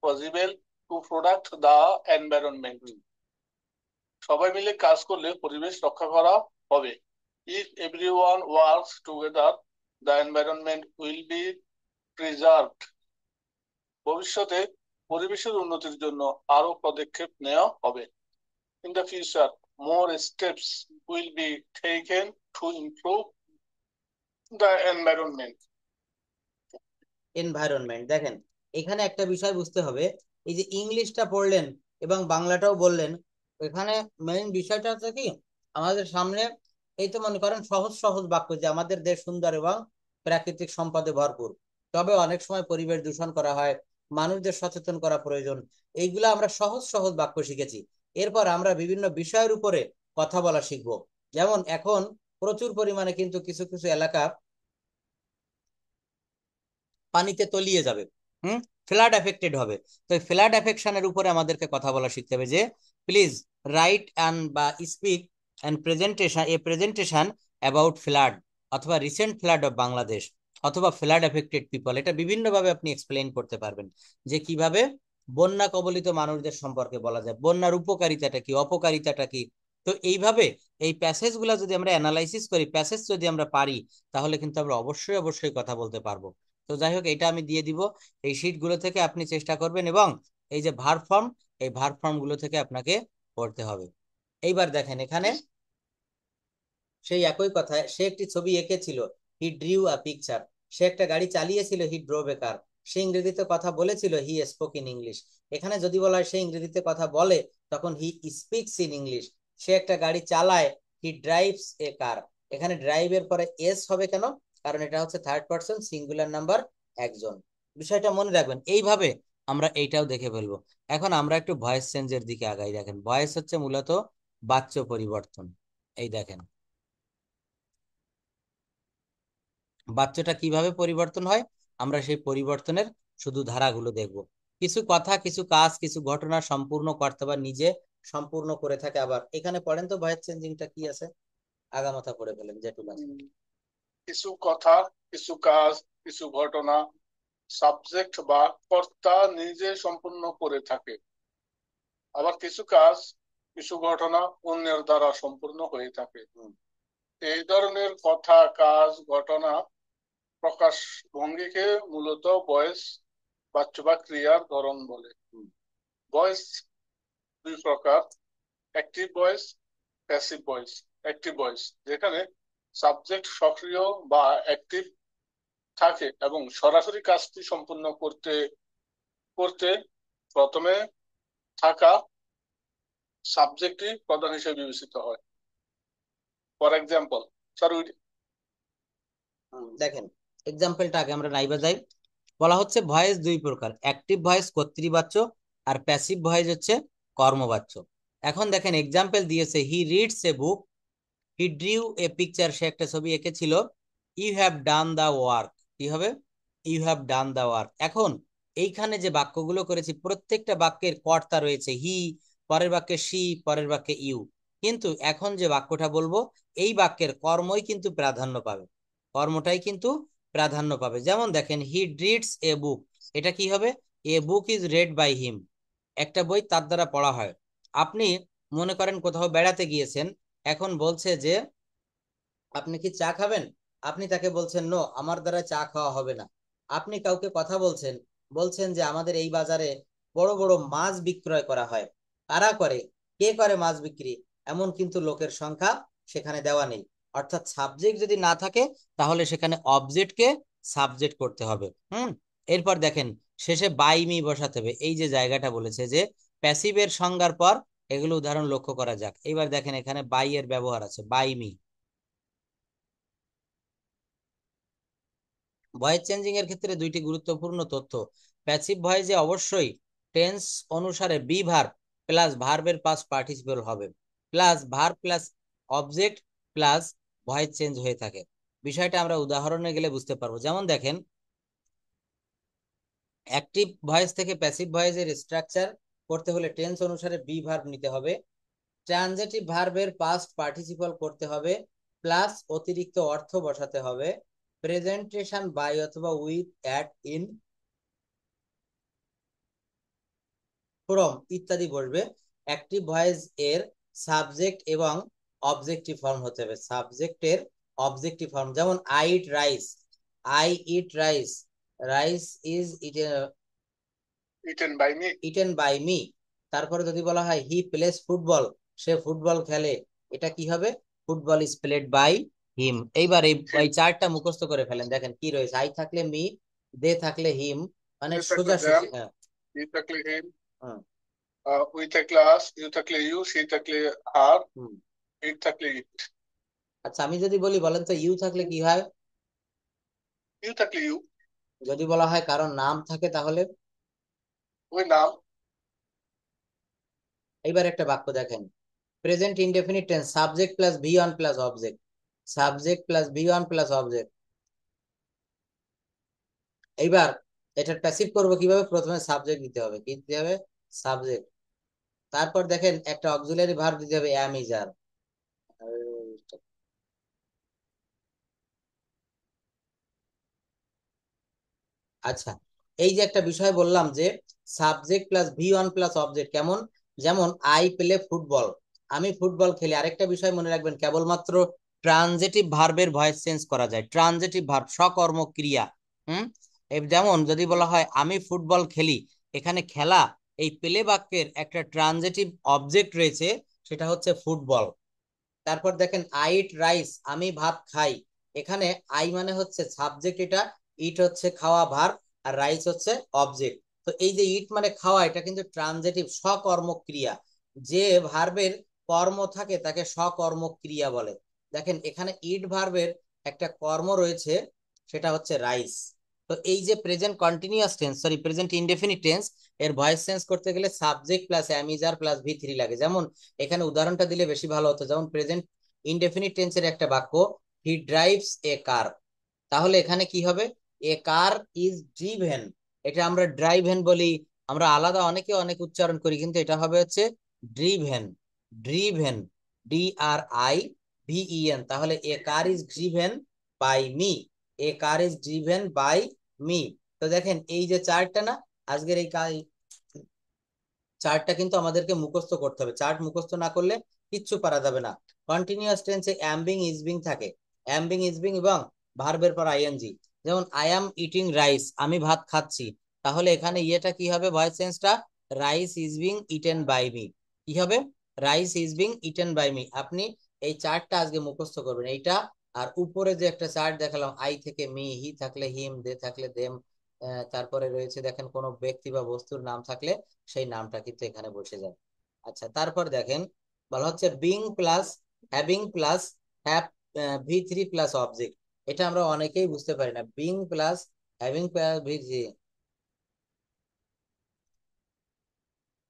possible to protect the environment। সবাই মিলে কাজ করলে পরিবেশ রক্ষা করা হবে। If everyone works together, the environment will be preserved। ভবিষ্যতে পরিবেশের উন্নতির জন্য আরো পদক্ষেপ নেওয়া হবে। In the future, more steps will be taken to improve the environment। Environment, দেখেন এখানে একটা বিষয় বুঝতে হবে, এই যে ইংলিশটা পড়লেন এবং বাংলাটাও বললেন, এখানে মেইন বিষয়টা হচ্ছে কি, আমাদের সামনে এই তো মনে করেন সহজ সহজ বাক্য যে আমাদের দেশ সুন্দর এবং প্রাকৃতিক সম্পদে ভরপুর, তবে অনেক সময় পরিবেশ দূষণ করা হয়, মানুষদের সচেতন করা প্রয়োজন। এইগুলা আমরা সহজ সহজ বাক্য শিখেছি। এরপর আমরা বিভিন্ন বিষয়ের উপরে কথা বলা শিখবো। যেমন এখন প্রচুর পরিমাণে কিন্তু কিছু কিছু এলাকা পানিতে তলিয়ে যাবে, ফ্লাড এফেক্টেড হবে। তো ফ্লাড এফেকশনের উপরে আমাদেরকে কথা বলা শিখতে হবে যে প্লিজ রাইট অ্যান্ড বা speak and presentation about flood, অথবা রিসেন্ট ফ্লাড অফ বাংলাদেশ, অথবা ফ্লাড এফেক্টেড পিপল। এটা বিভিন্নভাবে আপনি এক্সপ্লেইন করতে পারবেন যে কিভাবে বন্যা কবলিত মানুষদের সম্পর্কে বলা যায়, বন্যার উপকারিতাটা কি, অপকারিতাটা কি। তো এইভাবে এই প্যাসেজ গুলা যদি আমরা অ্যানালাইসিস করি, প্যাসেজ যদি আমরা পারি, তাহলে কিন্তু আমরা অবশ্যই অবশ্যই কথা বলতে পারবো। তো যাই হোক, এটা আমি দিয়ে দিব। এই শীট গুলো থেকে আপনি চেষ্টা করবেন, এবং এই যে ভার্ব ফর্ম, এই ভার্ব ফর্ম গুলো থেকে আপনাকে পড়তে হবে। এইবার দেখেন এখানে সেই একই কথায় সে একটি ছবি এঁকেছিল, হি ড্রিউ আ পিকচার। সে একটা গাড়ি চালিয়েছিল, হি ড্রোভ এ কার। সে ইংরেজিতে কথা বলেছিল, হি স্পোক ইন ইংলিশ। এখানে যদি বলা হয় সে ইংরেজিতে কথা বলে, তখন হি স্পিক্স ইন ইংলিশ। সে একটা গাড়ি চালায়, হি ড্রাইভস এ কার। এখানে ড্রাইভ এর পরে এস হবে কেন? কারণ এটা হচ্ছে থার্ড পারসন সিঙ্গুলার নাম্বার, একজন। বিষয়টা মনে রাখবেন। এইভাবে আমরা এইটাও দেখে ফেলবো। এখন আমরা একটু ভয়েস চেঞ্জের দিকে আগাই। দেখেন ভয়েস হচ্ছে মূলত বাচ্য পরিবর্তন। এই দেখেন বাচ্চাটা কিভাবে পরিবর্তন হয়, আমরা সেই পরিবর্তনের শুধু ধারাগুলো দেখব। কিছু কথা, কিছু কাজ, কিছু ঘটনা সম্পূর্ণ করতে বা নিজে সম্পূর্ণ করে থাকে। আবার এখানে পড়েন তো ভয়েস চেঞ্জিংটা কি আছে, আগামাথা পড়ে ফেলেন যেটুকু আছে। কিছু কথা, কিছু কাজ, কিছু ঘটনা সাবজেক্ট বা কর্তা নিজে সম্পূর্ণ করে থাকে। আবার কিছু কাজ, কিছু ঘটনা অন্যের দ্বারা সম্পূর্ণ হয়ে থাকে। এই ধরনের কথা, কাজ, ঘটনা প্রকাশ ভঙ্গিকে মূলত ভয়েস বাচ্য বা ক্রিয়ার ধরন বলে। ভয়েস দুই প্রকার, active voice, passive voice. Active voice যেখানে সাবজেক্ট সক্রিয় বা অ্যাক্টিভ থাকে এবং সরাসরি কাজটি সম্পূর্ণ করতে করতে প্রথমে থাকা সাবজেক্টই প্রধান হিসেবে বিবেচিত হয়। ফর এক্সাম্পল, স্যার দেখেন এক্সাম্পলটা আগে আমরা নাইবা যাই। বলা হচ্ছে ভয়েস দুই প্রকার, অ্যাক্টিভ ভয়েস কর্তৃবাচ্য, আর প্যাসিভ ভয়েস হচ্ছে কর্মবাচ্য। এখন দেখেন এক্সাম্পল দিয়েছে, he reads a book, he drew a picture, সে একটা ছবি এঁকেছিল, you have done the work. কি হবে? You have done the work. এখন এইখানে যে বাক্যগুলো করেছি প্রত্যেকটা বাক্যের কর্তা রয়েছে হি, পরের বাক্যে সি, পরের বাক্যে ইউ। কিন্তু এখন যে বাক্যটা বলবো, এই বাক্যের কর্মই কিন্তু প্রাধান্য পাবে, কর্মটাই কিন্তু প্রাধান্য পাবে। যেমন দেখেন হি রিডস এ বুক, এটা কি হবে? A book is read by him, একটা বই তার দ্বারা পড়া হয়। আপনি মনে করেন কোথাও বেড়াতে গিয়েছেন, এখন বলছে যে আপনি কি চা খাবেন? আপনি তাকে বলছেন নো, আমার দ্বারা চা খাওয়া হবে না। আপনি কাউকে কথা বলছেন, বলছেন যে আমাদের এই বাজারে বড় বড় মাছ বিক্রয় করা হয়। কারা করে? কে করে মাছ বিক্রি? এমন কিন্তু লোকের সংখ্যা সেখানে দেওয়া নেই। অর্থাৎ সাবজেক্ট যদি না থাকে, তাহলে সেখানে অবজেক্টকে সাবজেক্ট করতে হবে। এরপর দেখেন শেষে বাই মি বসাতে হবে। এই যে জায়গাটা বলেছে যে প্যাসিভের সংজ্ঞার পর এগুলো উদাহরণ লক্ষ্য করা যাক। এবার দেখেন এখানে বাই এর ব্যবহার আছে, বাই মি। ভয়েস চেঞ্জিং এর ক্ষেত্রে দুইটি গুরুত্বপূর্ণ তথ্য। প্যাসিভ ভয়েসে অবশ্যই টেন্স অনুসারে বি ভার্ব প্লাস ভার্বের পাস্ট পার্টিসিপল হবে, plus verb plus object plus voice change হয়ে থাকে। বিষয়টা আমরা উদাহরণে গেলে বুঝতে পারবো। যেমন দেখেন, অ্যাক্টিভ ভয়েস থেকে প্যাসিভ ভয়েসের স্ট্রাকচার করতে হলে টেন্স অনুসারে বি ভার্ব নিতে হবে, ট্রানজিটিভ ভার্বের পাস্ট পার্টিসিপল করতে হবে, প্লাস অতিরিক্ত অর্থ বসাতে হবে, প্রেজেন্টেশন বাই অথবা উইথ, অ্যাট, ইন, ফ্রম ইত্যাদি বসবে। অ্যাক্টিভ ভয়েস এর সাবজেক্ট এবং অবজেক্টিভ ফর্ম হতে হবে। সাবজেক্টের অবজেক্টিভ ফর্ম, যেমন I eat rice, I eat rice, rice is eaten by me. Eaten by me. তারপরে যদি বলা হয় হি প্লেস ফুটবল, সে ফুটবল খেলে, এটা কি হবে? Football is played by him. এইবার এই চারটা মুখস্থ করে ফেলেন। দেখেন কি রয়েছে, আই থাকলে মি, দে থাকলে হিম, মানে দে থাকলে দেম, সোজাসুজি। হ্যাঁ। হি থাকলে হিম, হুম। উই থাকলে আস, ইউ থাকলে ইউ, সি থাকলে হার, হুম। ইট থাকলে ইট। আচ্ছা, আমি যদি বলি, বলেন তো ইউ থাকলে কি হয়? ইউ থাকলে ইউ। যদি বলা হয় কারণ নাম থাকে তাহলে? ওই নাম। এইবার একটা বাক্য দেখেন, present indefinite tense, subject plus V one plus object, subject plus V one plus object. এইবার এটা প্যাসিভ করবো কিভাবে? প্রথমে সাবজেক্ট দিতে হবে, কি দিতে হবে? সাবজেক্ট। তারপর দেখেন একটা অক্সিলারি ভার্ব দিতে হবে, অ্যাম, ইজ, আর। আচ্ছা, এই যে একটা বিষয় বললাম যে subject plus V one plus object, কেমন? যেমন আই প্লে ফুটবল, আমি ফুটবল খেলি। আরেকটা বিষয় মনে রাখবেন, কেবলমাত্র ট্রানজিটিভ ভার্বের ভয়েস চেঞ্জ করা যায়, ট্রানজিটিভ ভার্ব সকর্ম ক্রিয়া। হুম। যেমন যদি বলা হয় আমি ফুটবল খেলি, এখানে খেলা, এই প্লে বাক্যের একটা ট্রানজিটিভ অবজেক্ট রয়েছে, সেটা হচ্ছে ফুটবল। তারপর দেখেন আই ইট রাইস, আমি ভাত খাই, এখানে আই মানে হচ্ছে সাবজেক্ট, এটা ইট হচ্ছে খাওয়া ভার্ব, আর রাইস হচ্ছে অবজেক্ট। তো এই যে ইট মানে খাওয়া, এটা কিন্তু ট্রানজিটিভ সকর্ম ক্রিয়া। যে ভার্বের কর্ম থাকে তাকে সকর্ম ক্রিয়া বলে। দেখেন এখানে ইট ভার্বের একটা কর্ম রয়েছে, সেটা হচ্ছে রাইস। তো এই যে present continuous tense, sorry present indefinite tense, এর ভয়েস চেঞ্জ করতে গেলে subject plus am is are plus V three লাগে। যেমন এখানে উদাহরণটা দিলে বেশি ভালো হতো, যেমন প্রেজেন্ট ইনডেফিনিট টেন্সের একটা বাক্য, হি ড্রাইভস এ কার, তাহলে এখানে কি হবে? এ কার ইজ ড্রিভেন। এটা আমরা ড্রাইভেন বলি, আমরা আলাদা অনেকে অনেক উচ্চারণ করি, কিন্তু এটা হবে হচ্ছে driven, driven, D R I V E N. তাহলে a car is driven by me, a car is driven by me. তো দেখেন এই যে চার্টটা না, আজকের এই চার্টটা কিন্তু আমাদেরকে মুখস্থ করতে হবে। চার্ট মুখস্থ না করলে কিচ্ছু পারা যাবে না। কন্টিনিউয়াস টেন্সে অ্যাম বিং ইজ বিং থাকে, অ্যাম বিং ইজ বিং এবং ভার্বের পর আইএনজি। যেমন আই অ্যাম ইটিং রাইস, আমি ভাত খাচ্ছি, তাহলে এখানে ইয়েটা কি হবে? ভয়েস চেঞ্জটা rice is being eaten by me. কি হবে? Rice is being eaten by me. আপনি এই চার্টটা আজকে মুখস্থ করবেন, এইটা। আর উপরে যে একটা চার্ট দেখালাম, আই থেকে মি, হি থাকলে হিম, দে থাকলে দেম, তারপরে রয়েছে দেখেন কোনো ব্যক্তি বা বস্তুর নাম থাকলে সেই নামটা কিন্তু এখানে বসে যায়। আচ্ছা, তারপর দেখেন বলা হচ্ছে being plus having plus have V three plus object. এটা আমরা অনেকেই বুঝতে পারি না, being plus having plus V three.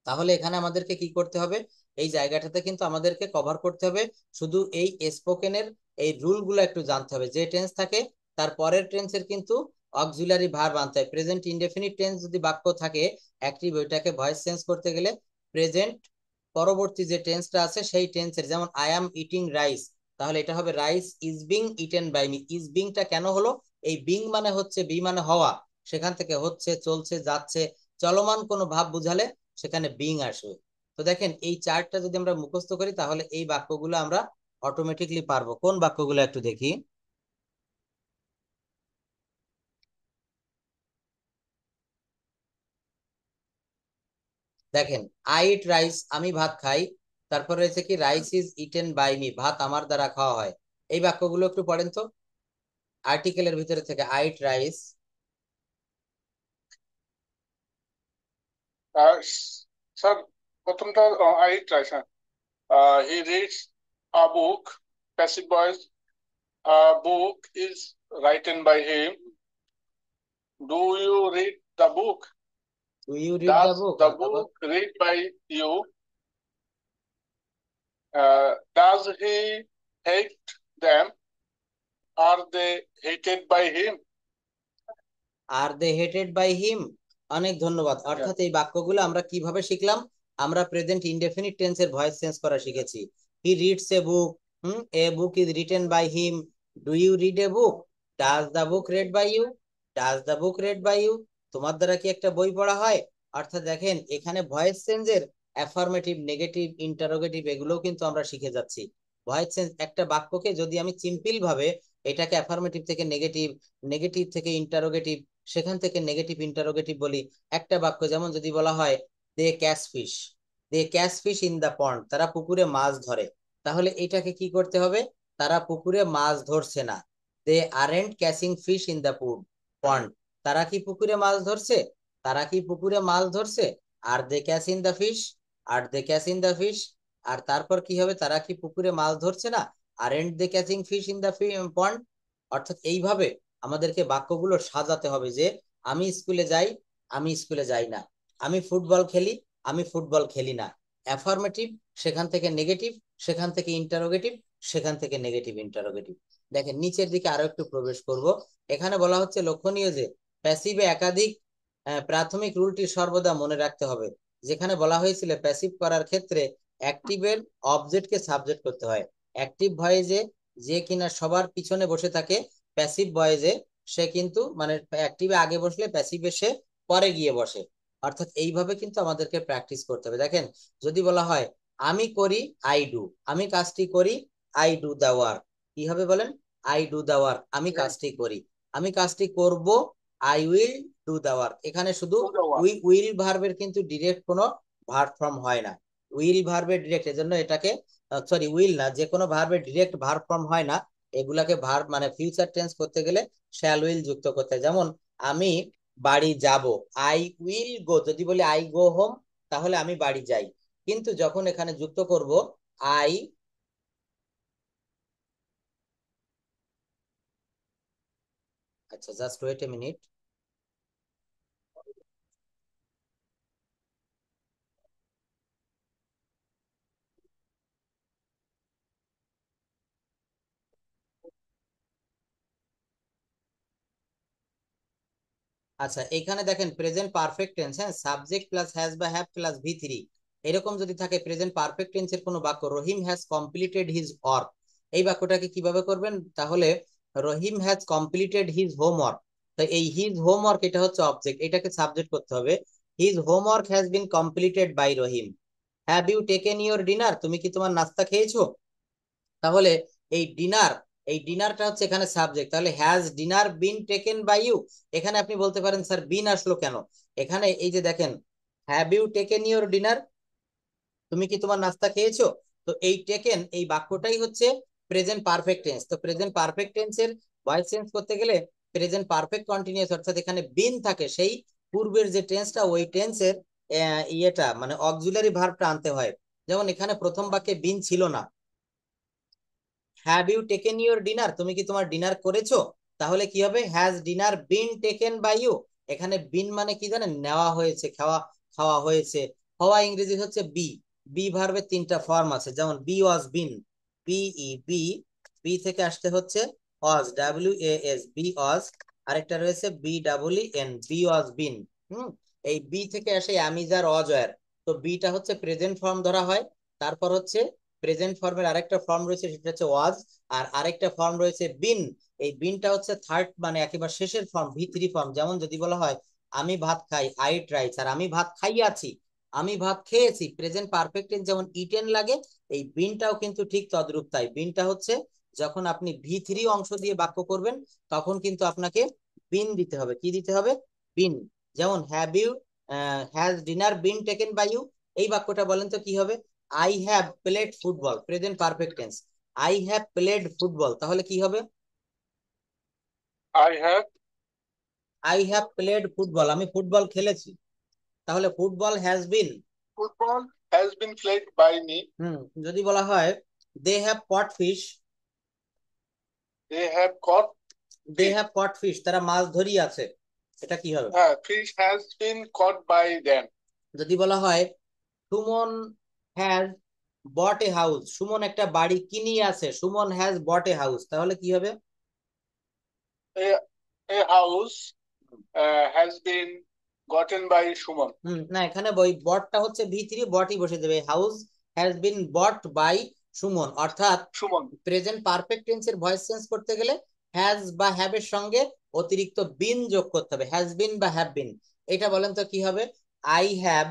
তাহলে এখানে আমাদেরকে কি করতে হবে? এই জায়গাটাতে কিন্তু আমাদেরকে কভার করতে হবে, শুধু এই স্পোকেনের এই রুলগুলো একটু জানতে হবে। যে টেন্স থাকে তার পরের টেন্সের কিন্তু অক্সিলারি ভার্ব আনতে হয়। প্রেজেন্ট ইনডেফিনিট টেন্স যদি বাক্য থাকে অ্যাক্টিভ, ওইটাকে ভয়েস চেঞ্জ করতে গেলে প্রেজেন্ট পরবর্তী যে টেন্সটা আছে সেই টেন্সের, যেমন আই অ্যাম ইটিং রাইস, তাহলে এটা হবে rice is being eaten by me. Is বিংটা কেন হলো? এই বিং মানে হচ্ছে বি মানে হওয়া, সেখান থেকে হচ্ছে, চলছে, যাচ্ছে, চলমান কোনো ভাব বুঝালে সেখানে বিং আসবে। তো দেখেন এই চার্টটা যদি আমরা মুখস্থ করি তাহলে এই বাক্যগুলো আমরা অটোমেটিকলি পারবো। কোন বাক্যগুলো একটু দেখি। দেখেন আই ইট রাইস, আমি ভাত খাই, তারপর রয়েছে কি rice is eaten by me, ভাত আমার দ্বারা খাওয়া হয়। এই বাক্যগুলো একটু পড়েন তো আর্টিকেলের ভিতরে থেকে। আই ইট রাইস, আর স্যার, প্রথমটা আই ট্রাই, হ্যাঁ। He reads a book, passive voice, a book is written by him. Do you read the book? Do you read the Does book? the তারপর book read by you? Does he hate them? Are they hated by him? Are they hated by him. অনেক ধন্যবাদ। Yeah. অর্থাৎ এই বাক্যগুলো আমরা কিভাবে শিখলাম? আমরা প্রেজেন্ট ইনডেফিনিট টেন্সের ভয়েস চেঞ্জ করা শিখেছি। He reads a book, a book is written by him. Do you read a book? Does the book read by you? Does the book read by you? তোমার দ্বারা কি একটা বই পড়া হয়? অর্থাৎ দেখেন এখানে ভয়েস চেঞ্জের অ্যাফার্মেটিভ, নেগেটিভ, ইন্টারোগেটিভ এগুলোও কিন্তু আমরা শিখে যাচ্ছি। ভয়েস চেঞ্জ একটা বাক্যকে যদি আমি সিম্পল ভাবে এটাকে অ্যাফার্মেটিভ থেকে নেগেটিভ, নেগেটিভ থেকে ইন্টারোগেটিভ, সেখান থেকে নেগেটিভ ইন্টারোগেটিভ বলি। একটা বাক্য যেমন যদি বলা হয় they catch fish, they catch fish in the pond, তারা পুকুরে মাছ ধরে, তাহলে এটাকে কি করতে হবে? তারা পুকুরে মাছ ধরছে না। They aren't catching fish in the pond, তারা কি পুকুরে মাছ ধরছে? তারা কি পুকুরে মাছ ধরছে? Are they catch in the fish, are they catch in the fish, আর তারপর কি হবে? তারা কি পুকুরে মাছ ধরছে না? Aren't they catching fish in the pond. অর্থাৎ এইভাবে আমাদেরকে বাক্যগুলো সাজাতে হবে যে আমি স্কুলে যাই, আমি স্কুলে যাই না। আমি ফুটবল খেলি, আমি ফুটবল খেলি না। অ্যাফার্মেটিভ, সেখান থেকে নেগেটিভ, সেখান থেকে ইন্টারোগেটিভ, সেখান থেকে নেগেটিভ ইন্টারোগেটিভ। দেখেন নিচের দিকে আরো একটু প্রবেশ করব। এখানে বলা হচ্ছে লক্ষণীয় যে প্যাসিভে একাধিক প্রাথমিক রুলটি সর্বদা মনে রাখতে হবে। যেখানে বলা হয়েছিল প্যাসিভ করার ক্ষেত্রে অ্যাক্টিভের অবজেক্টকে সাবজেক্ট করতে হয়। অ্যাক্টিভ ভয়েসে যে কিনা সবার পিছনে বসে থাকে, প্যাসিভ ভয়েসে সে কিন্তু মানে অ্যাক্টিভে আগে বসলে প্যাসিভে সে পরে গিয়ে বসে। অর্থাৎ এইভাবে কিন্তু আমাদেরকে প্র্যাকটিস করতে হবে। দেখেন যদি বলা হয় আমি করি, আই ডু, আমি কাজটি করি, আই ডু দা ওয়ার্ক, কি হবে বলেন? আই ডু দা ওয়ার্ক, আমি কাজটি করি। আমি কাজটি করব, I will do the work. এখানে শুধু Do the work. উইল ভার্বের কিন্তু ডিরেক্ট কোনো ভার্ব ফর্ম হয় না। উইল ভার্বের ডিরেক্ট, এজন্য এটাকে সরি উইল না, যে কোনো ভার্বের ডিরেক্ট ভার্ব ফর্ম হয় না। এগুলাকে ভার্ব মানে ফিউচার টেন্স করতে গেলে শ্যাল উইল যুক্ত করতে হয়। যেমন আমি বাড়ি যাব, আই উইল গো, যদি বলি আই গো হোম তাহলে আমি বাড়ি যাই। কিন্তু যখন এখানে যুক্ত করব আই, আচ্ছা জাস্ট ওয়েট এ মিনিট। আচ্ছা এখানে দেখেন প্রেজেন্ট পারফেক্ট টেন্স, হ্যাঁ, সাবজেক্ট প্লাস হ্যাজ বা হ্যাভ প্লাস ভি3, এরকম যদি থাকে প্রেজেন্ট পারফেক্ট টেন্সের কোনো বাক্য, রহিম হ্যাজ কমপ্লিটেড হিজ ওয়ার্ক, এই বাক্যটাকে কিভাবে করবেন? তাহলে রহিম হ্যাজ কমপ্লিটেড হিজ হোমওয়ার্ক, তো এই হিজ হোমওয়ার্ক এটা হচ্ছে অবজেক্ট, এটাকে সাবজেক্ট করতে হবে। His homework has been completed by Rahim. Have you taken your dinner, তুমি কি তোমার নাস্তা খেয়েছো? তাহলে এই ডিনার, এই ডিনারটা হচ্ছে এখানে সাবজেক্ট, তাহলে has dinner been taken by you. এখানে আপনি বলতে পারেন স্যার বিন আসলো কেন? এখানে এই যে দেখেন have you taken your dinner, তুমি কি তোমার নাস্তা খেয়েছো? তো এই টেকেন এই বাক্যটাই হচ্ছে প্রেজেন্ট পারফেক্ট টেন্স। তো প্রেজেন্ট পারফেক্ট টেন্সের ভয়েস চেঞ্জ করতে গেলে প্রেজেন্ট পারফেক্ট কন্টিনিউয়াস, অর্থাৎ এখানে বিন থাকে, সেই পূর্বের যে টেন্সটা ওই টেন্সের ইয়েটা মানে অক্সিলারি ভার্বটা আনতে হয়। যেমন এখানে প্রথম বাক্যে বিন ছিল না। Have you taken your dinner, তুমি কি তোমার ডিনার করেছো? তাহলে কি হবে? Has dinner been taken by you. এখানে বিন মানে কি জানেন? নেওয়া হয়েছে, খাওয়া, খাওয়া হয়েছে। হওয়া ইংরেজি হচ্ছে বি। বি ভার্বের তিনটা ফর্ম আছে, যেমন বি ওয়াজ বিন, বি ই বি, বি থেকে আসতে হচ্ছে ওয়াজ, ডাব্লিউ এ এস, বি ওয়াজ। আরেকটা রয়েছে বি ডাব্লিউ এন, বি ওয়াজ বিন। এই বি থেকে আসে আমি যার অজয়ের, তো বিটা হচ্ছে প্রেজেন্ট ফর্ম ধরা হয়। তারপর হচ্ছে প্রেজেন্ট ফর্মের আরেকটা ফর্ম রয়েছে সেটা হচ্ছে ওয়াজ, আর আরেকটা ফর্ম রয়েছে বিন। এই বিনটা হচ্ছে থার্ড মানে একেবারে শেষের ফর্ম, ভি3 ফর্ম। যেমন যদি বলা হয় আমি ভাত খাই, আই রাইস, আর আমি ভাত খাইয়াছি, আমি ভাত খেয়েছি, প্রেজেন্ট পারফেক্ট টেন্স যেমন ইটেন লাগে, এই বিনটাও কিন্তু ঠিক তদ্রূপ। তাই বিনটা হচ্ছে যখন আপনি ভি3 অংশ দিয়ে বাক্য করবেন তখন কিন্তু আপনাকে বিন দিতে হবে। কি দিতে হবে? বিন। যেমন have you has dinner been taken by you, এই বাক্যটা বলেন তো কি হবে? I have played football, present perfect tense, I have played football, তাহলে কি হবে? I have I have played football, আমি ফুটবল খেলেছি, তাহলে football has been, football has been flayed by me. যদি বলা হয় they have caught fish, They have caught they fish. have caught fish, তারা মাছ ধরি আছে, এটা কি হবে? Fish has been caught by them. যদি বলা হয় Suman has bought a house, Suman একটা বাড়ি কিনে আছে, Suman has bought a house, তাহলে কি হবে? A, a house has been gotten by Shuman. না, এখানে বই বটটা হচ্ছে ভি3, বটই বসে দেবে, house has been bought by Suman, অর্থাৎ Shuman. প্রেজেন্ট পারফেক্ট টেন্সের ভয়েস চেঞ্জ করতে গেলে হ্যাজ বা হ্যাভ এর সঙ্গে অতিরিক্ত বিন যোগ করতে হবে, হ্যাজ বিন বা হ্যাভ বিন। এটা বলেন তো কি হবে? I have,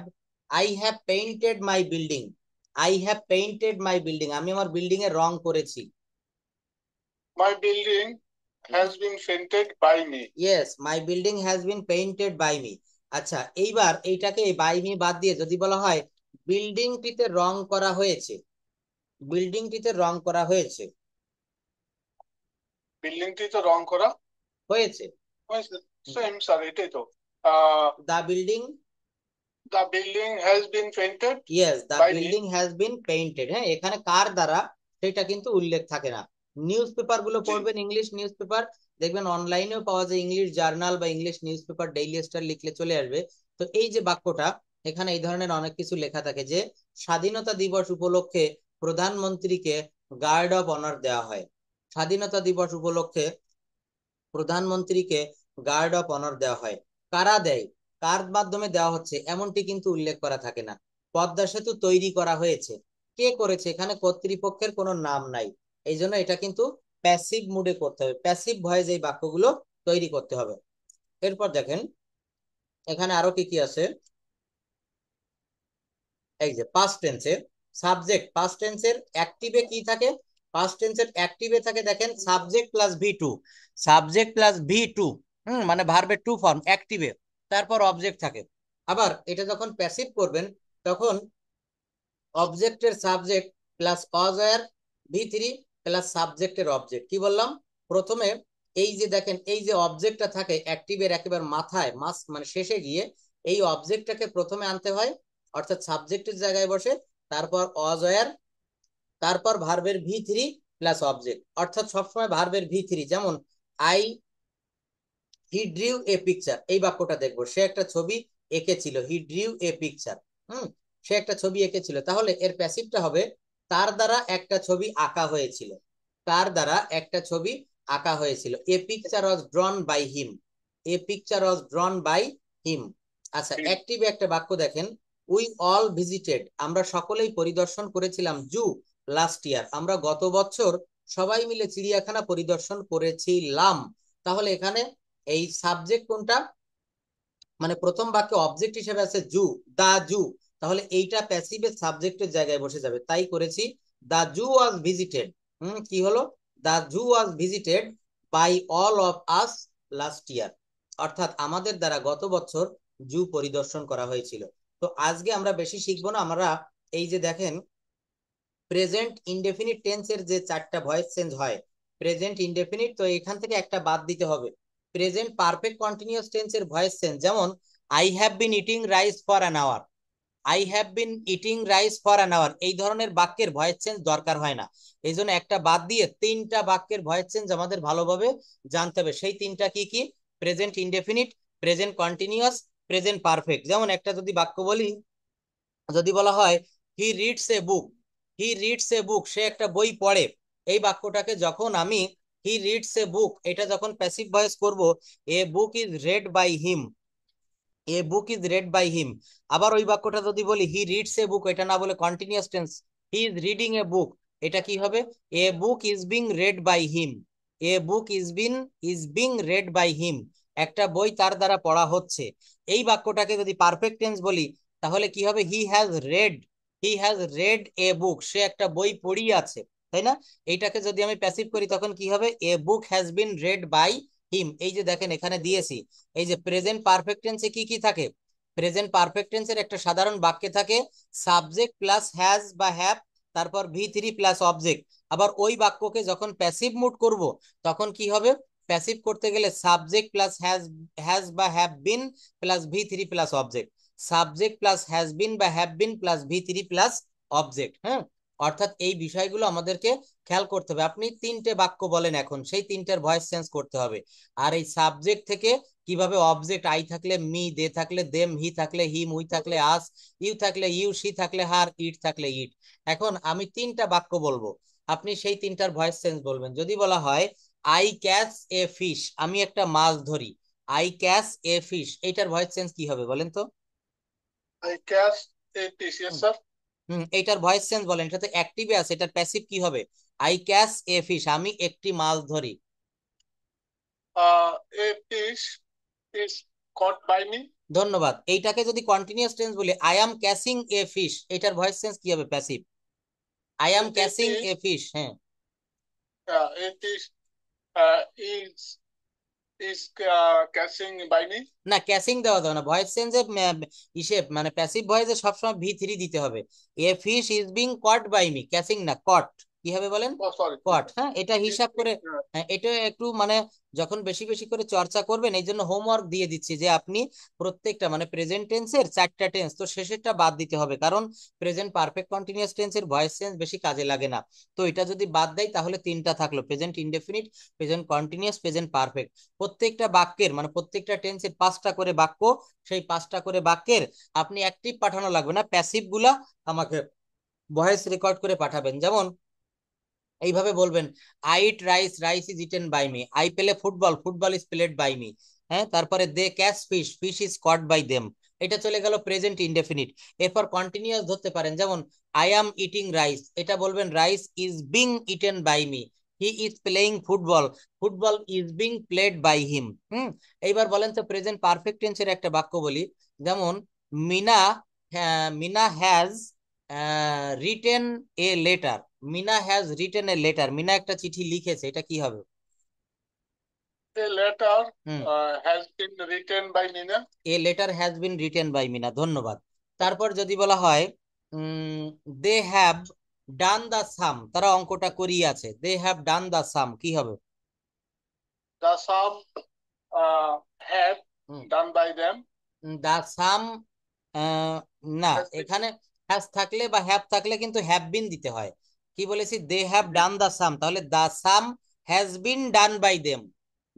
I have painted my building, I have painted my building, আমি আমার বিল্ডিং এ রং করেছি। My building has been painted by me. Yes, my building has been painted by me. আচ্ছা, এইবার এইটাকে বাই মি বাদ দিয়ে যদি বলা হয় বিল্ডিংটিতে রং করা হয়েছে, বিল্ডিংটিতে রং করা হয়েছে, বিল্ডিংটিতে রং করা হয়েছে, সেম স্যার, এটাই তো। The building, the building has been painted yes the by me. Building has been painted. হ্যাঁ, এখানে কার দ্বারা সেটা কিন্তু উল্লেখ থাকে না। নিউজ পেপার গুলো পড়বেন, ইংলিশ নিউজ পেপার দেখবেন অনলাইনেও পাওয়া যায়, ইংলিশ জার্নাল বা English news paper daily star লিখলে চলে আসবে। তো এই যে বাক্যটা, এখানে এই ধরনের অনেক কিছু লেখা থাকে যে স্বাধীনতা দিবস উপলক্ষে প্রধানমন্ত্রীকে গার্ড অফ অনার দেওয়া হয়, স্বাধীনতা দিবস উপলক্ষে প্রধানমন্ত্রীকে গার্ড অফ অনার দেওয়া হয়। কারা দেয়, কার মাধ্যমে দেওয়া হচ্ছে এমনটি কিন্তু উল্লেখ করা থাকে না। পদ্মা সেতু তৈরি করা হয়েছে, কে করেছে, এখানে কর্তৃপক্ষের কোনো নাম নাই, এই জন্য এটা কিন্তু প্যাসিভ মুডে করতে হবে, প্যাসিভ ভয়েস এই বাক্যগুলো তৈরি করতে হবে। এরপর দেখেন এখানে আরো কি কি আছে, এই যে পাস্ট টেন্সের সাবজেক্ট, পাস্ট টেন্সের অ্যাক্টিভে কি থাকে, পাস্ট টেন্সের অ্যাক্টিভে থাকে দেখেন subject plus V two, subject plus V two, মানে ভার্বের টু ফর্ম অ্যাক্টিভে, তারপর অবজেক্ট থাকে। আবার এটা যখন প্যাসিভ করবেন তখন অবজেক্টের সাবজেক্ট প্লাস কজ ওয়্যার ভি3 প্লাস সাবজেক্টের অবজেক্ট। কি বললাম? প্রথমে এই যে দেখেন এই যে অবজেক্টটা থাকে অ্যাক্টিভের একেবারে মাথায়, মাস মানে শেষে গিয়ে এই অবজেক্টটাকে প্রথমে আনতে হয়, অর্থাৎ সাবজেক্টের জায়গায় বসে, তারপর অজ ওয়্যার, তারপর ভার্বের ভি3 প্লাস অবজেক্ট, অর্থাৎ সবসময় ভার্বের ভি3। যেমন I he drew a picture, এই বাক্যটা দেখবো, সে একটা ছবি এঁকেছিল, হি ড্রিউ এ পিকচার, সে একটা ছবি এঁকেছিল, তাহলে এর প্যাসিভটা হবে তার দ্বারা একটা ছবি আঁকা হয়েছিল, তার দ্বারা একটা ছবি আঁকা হয়েছিল, a picture was drawn by him, a picture was drawn by him. আচ্ছা, অ্যাক্টিভ একটা বাক্য দেখেন, উই অল ভিজিটেড, আমরা সকলেই পরিদর্শন করেছিলাম, জু লাস্ট ইয়ার, আমরা গত বছর সবাই মিলে চিড়িয়াখানা পরিদর্শন করেছিলাম। তাহলে এখানে এই সাবজেক্ট কোনটা, মানে প্রথম বাক্যে অবজেক্ট হিসেবে আছে জু, দা জু, তাহলে এইটা প্যাসিভের সাবজেক্টের জায়গায় বসে যাবে, তাই করেছি দা জু ওয়াজ ভিজিটেড। কি হলো? The zoo was visited by all of us last year, অর্থাৎ আমাদের দ্বারা গত বছর জু পরিদর্শন করা হয়েছিল। তো আজকে আমরা বেশি শিখবো না, আমরা এই যে দেখেন প্রেজেন্ট ইনডেফিনিট টেন্সের যে চারটা ভয়েস চেঞ্জ হয়, প্রেজেন্ট ইনডেফিনিট, তো এখান থেকে একটা বাদ দিতে হবে। প্রেজেন্ট পারফেক্ট কন্টিনিউয়াস টেন্সের ভয়েস চেঞ্জ, যেমন I have been eating rice for an hour, I have been eating rice for an hour, এই ধরনের বাক্যের ভয়েস চেঞ্জ দরকার হয় না, এই জন্য একটা বাদ দিয়ে তিনটা বাক্যের ভয়েস চেঞ্জ আমাদের ভালোভাবে জানতে হবে। সেই তিনটা কি কি? Present indefinite, present continuous, present perfect. যেমন একটা যদি বাক্য বলি, যদি বলা হয় হি reads a book, he reads a বুক, সে একটা বই পড়ে, এই বাক্যটাকে যখন আমি হি রিডস এ বুক এটা যখন প্যাসিভ ভয়েস করব, a book is read by him, a book is read by him. আবার ওই বাক্যটা যদি বলি হি রিডস এ বুক, এটা না বলে continuous tense, he is reading a book, এটা কি হবে? A book is being read by him, a book is being read by him, একটা বই তার দ্বারা পড়া হচ্ছে। এই বাক্যটাকে যদি পারফেক্ট টেন্স বলি তাহলে কি হবে? হি হ্যাজ রেড এ বুক, সে একটা বই পড়িয়াছে, তাই না? এইটাকে যদি আমি প্যাসিভ করি তখন কি হবে? A book has been read by him. এই যে দেখেন এখানে দিয়েছি, এই যে প্রেজেন্ট পারফেক্ট টেন্সে কি কি থাকে, প্রেজেন্ট পারফেক্ট টেন্সের একটা সাধারণ বাক্যে থাকে সাবজেক্ট প্লাস হ্যাজ বা হ্যাভ, তারপর ভি3 প্লাস অবজেক্ট। আবার ওই বাক্যকে যখন প্যাসিভ মুড করব তখন কি হবে? প্যাসিভ করতে গেলে সাবজেক্ট প্লাস হ্যাজ হ্যাজ বা হ্যাভ বিন প্লাস ভি3 plus object. Subject plus has been বা হ্যাভ বিন প্লাস ভি3 প্লাস অবজেক্ট। হ্যাঁ, অর্থাৎ এই বিষয়গুলো আমাদেরকে খেয়াল করতে হবে। আপনি তিনটে বাক্য বলেন, এখন সেই তিনটের ভয়েস চেঞ্জ করতে হবে। আর এই সাবজেক্ট থেকে কিভাবে অবজেক্ট, আই থাকলে মি, দে থাকলে দেম, হি থাকলে হিম, উই থাকলে আস, ইউ থাকলে ইউ, সি থাকলে হার, ইট থাকলে ইট। এখন আমি তিনটা বাক্য বলবো, আপনি সেই তিনটার ভয়েস চেঞ্জ বলবেন। যদি বলা হয় আই ক্যাচ এ ফিশ, আমি একটা মাছ ধরি, আই ক্যাচ এ ফিশ, এইটার ভয়েস চেঞ্জ কি হবে বলেন তো? I catch a fish, yes sir. এইটার ভয়েস চেঞ্জ বলেন, এটা তো অ্যাক্টিভে আছে, এটার প্যাসিভ কি হবে? আই ক্যাচ এ ফিশ, আমি একটি মাছ ধরি। A fish is caught by me. ধন্যবাদ। এইটাকে যদি কন্টিনিউয়াস টেন্স বলি, I am catching a fish, এটার ভয়েস চেঞ্জ কি হবে? Passive. I am A catching a fish, fish. হ্যাঁ, a fish is catching by me. না ক্যাচিং দেওয়া যাবে না, ভয়েস চেঞ্জে ইসে মানে প্যাসিভ ভয়েসে সবসময় ভি3 দিতে হবে। A fish is being caught by me, catching না, কট। কি হবে বলেন? Oh, sorry. কট। হ্যাঁ, এটা Is হিসাব being, করে। হ্যাঁ, এটা একটু মানে যখন বেশি বেশি করে চর্চা করবেন, এই জন্য হোমওয়ার্ক দিয়ে দিচ্ছি যে আপনি প্রত্যেকটা মানে প্রেজেন্ট টেন্সের 4টা টেন্স, তো শেষেরটা বাদ দিতে হবে, কারণ প্রেজেন্ট পারফেক্ট কন্টিনিউয়াস টেন্সের ভয়েস চেঞ্জ বেশি কাজে লাগে না। তো এটা যদি বাদ দেয় তাহলে তিনটা থাকলো, present indefinite, present continuous, present perfect. প্রত্যেকটা বাক্যের মানে প্রত্যেকটা টেন্সের 5টা করে বাক্য, সেই 5টা করে বাক্যের আপনি অ্যাক্টিভ পাঠানো লাগবে না, প্যাসিভ গুলা আমাকে ভয়েস রেকর্ড করে পাঠাবেন। যেমন এইভাবে বলবেন, I eat rice, rice is eaten by me, I play football, football is played by me. হ্যাঁ, তারপরে they catch fish, fish is caught by them. এটা চলে গেল প্রেজেন্ট ইনডেফিনিট। এরপর কন্টিনিউয়াস ধরতে পারেন, যেমন আই অ্যাম ইটিং রাইস, এটা বলবেন rice is being eaten by me, he is playing football, football is being played by him. এইবার বলেন তো প্রেজেন্ট পারফেক্ট টেন্সের একটা বাক্য বলি, যেমন Meena, Meena has written a letter, Meena has written a letter, Meena একটা চিঠি লিখেছে, এটা কি হবে? a letter hmm, has been written by Nina. A letter has been written by Meena. ধন্যবাদ। তারপর যদি বলা হয় দে হ্যাভ ডান দা সাম, তারা অঙ্কটা করিয়েছে, দে হ্যাভ ডান দা সাম, কি হবে? The sum have done by them. দা সাম, না, Has been, এখানে হ্যাজ থাকলে বা হ্যাভ থাকলে কিন্তু হ্যাভ বিন দিতে হয়। কি বলেছি? They have done the sum, তাহলে the sum has been done by them,